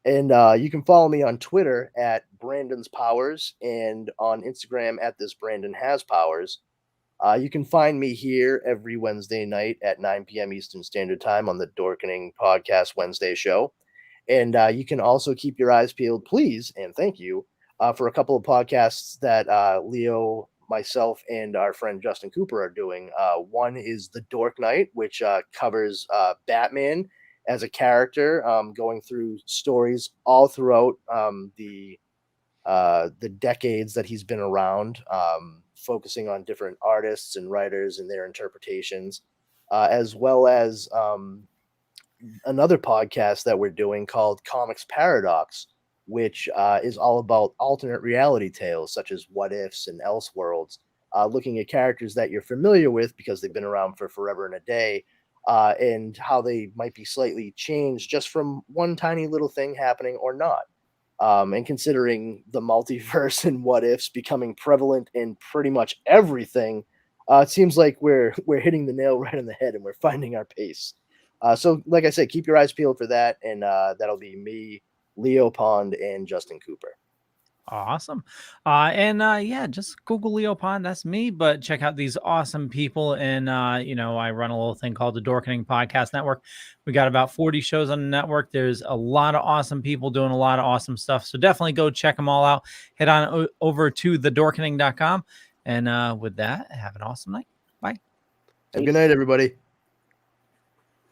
And you can follow me on Twitter at Brandon's Powers and on Instagram at this Brandon Has Powers. You can find me here every Wednesday night at 9 p.m. Eastern Standard Time on the Dorkening Podcast Wednesday show. And you can also keep your eyes peeled, please, and thank you, for a couple of podcasts that Leo, myself, and our friend Justin Cooper are doing. One is The Dork Night, which covers Batman as a character, going through stories all throughout the decades that he's been around, focusing on different artists and writers and their interpretations, as well as another podcast that we're doing called Comics Paradox, which is all about alternate reality tales such as What Ifs and Elseworlds, looking at characters that you're familiar with because they've been around for forever and a day, and how they might be slightly changed just from one tiny little thing happening or not. And considering the multiverse and what ifs becoming prevalent in pretty much everything, it seems like we're hitting the nail right on the head and we're finding our pace. So like I said, keep your eyes peeled for that. And that'll be me, Leo Pond, and Justin Cooper. Awesome. Yeah, just Google Leo Pond. That's me. But check out these awesome people. And, I run a little thing called the Dorkening Podcast Network. We got about 40 shows on the network. There's a lot of awesome people doing a lot of awesome stuff. So definitely go check them all out. Head on over to thedorkening.com. And with that, have an awesome night. Bye. Have a good night, everybody.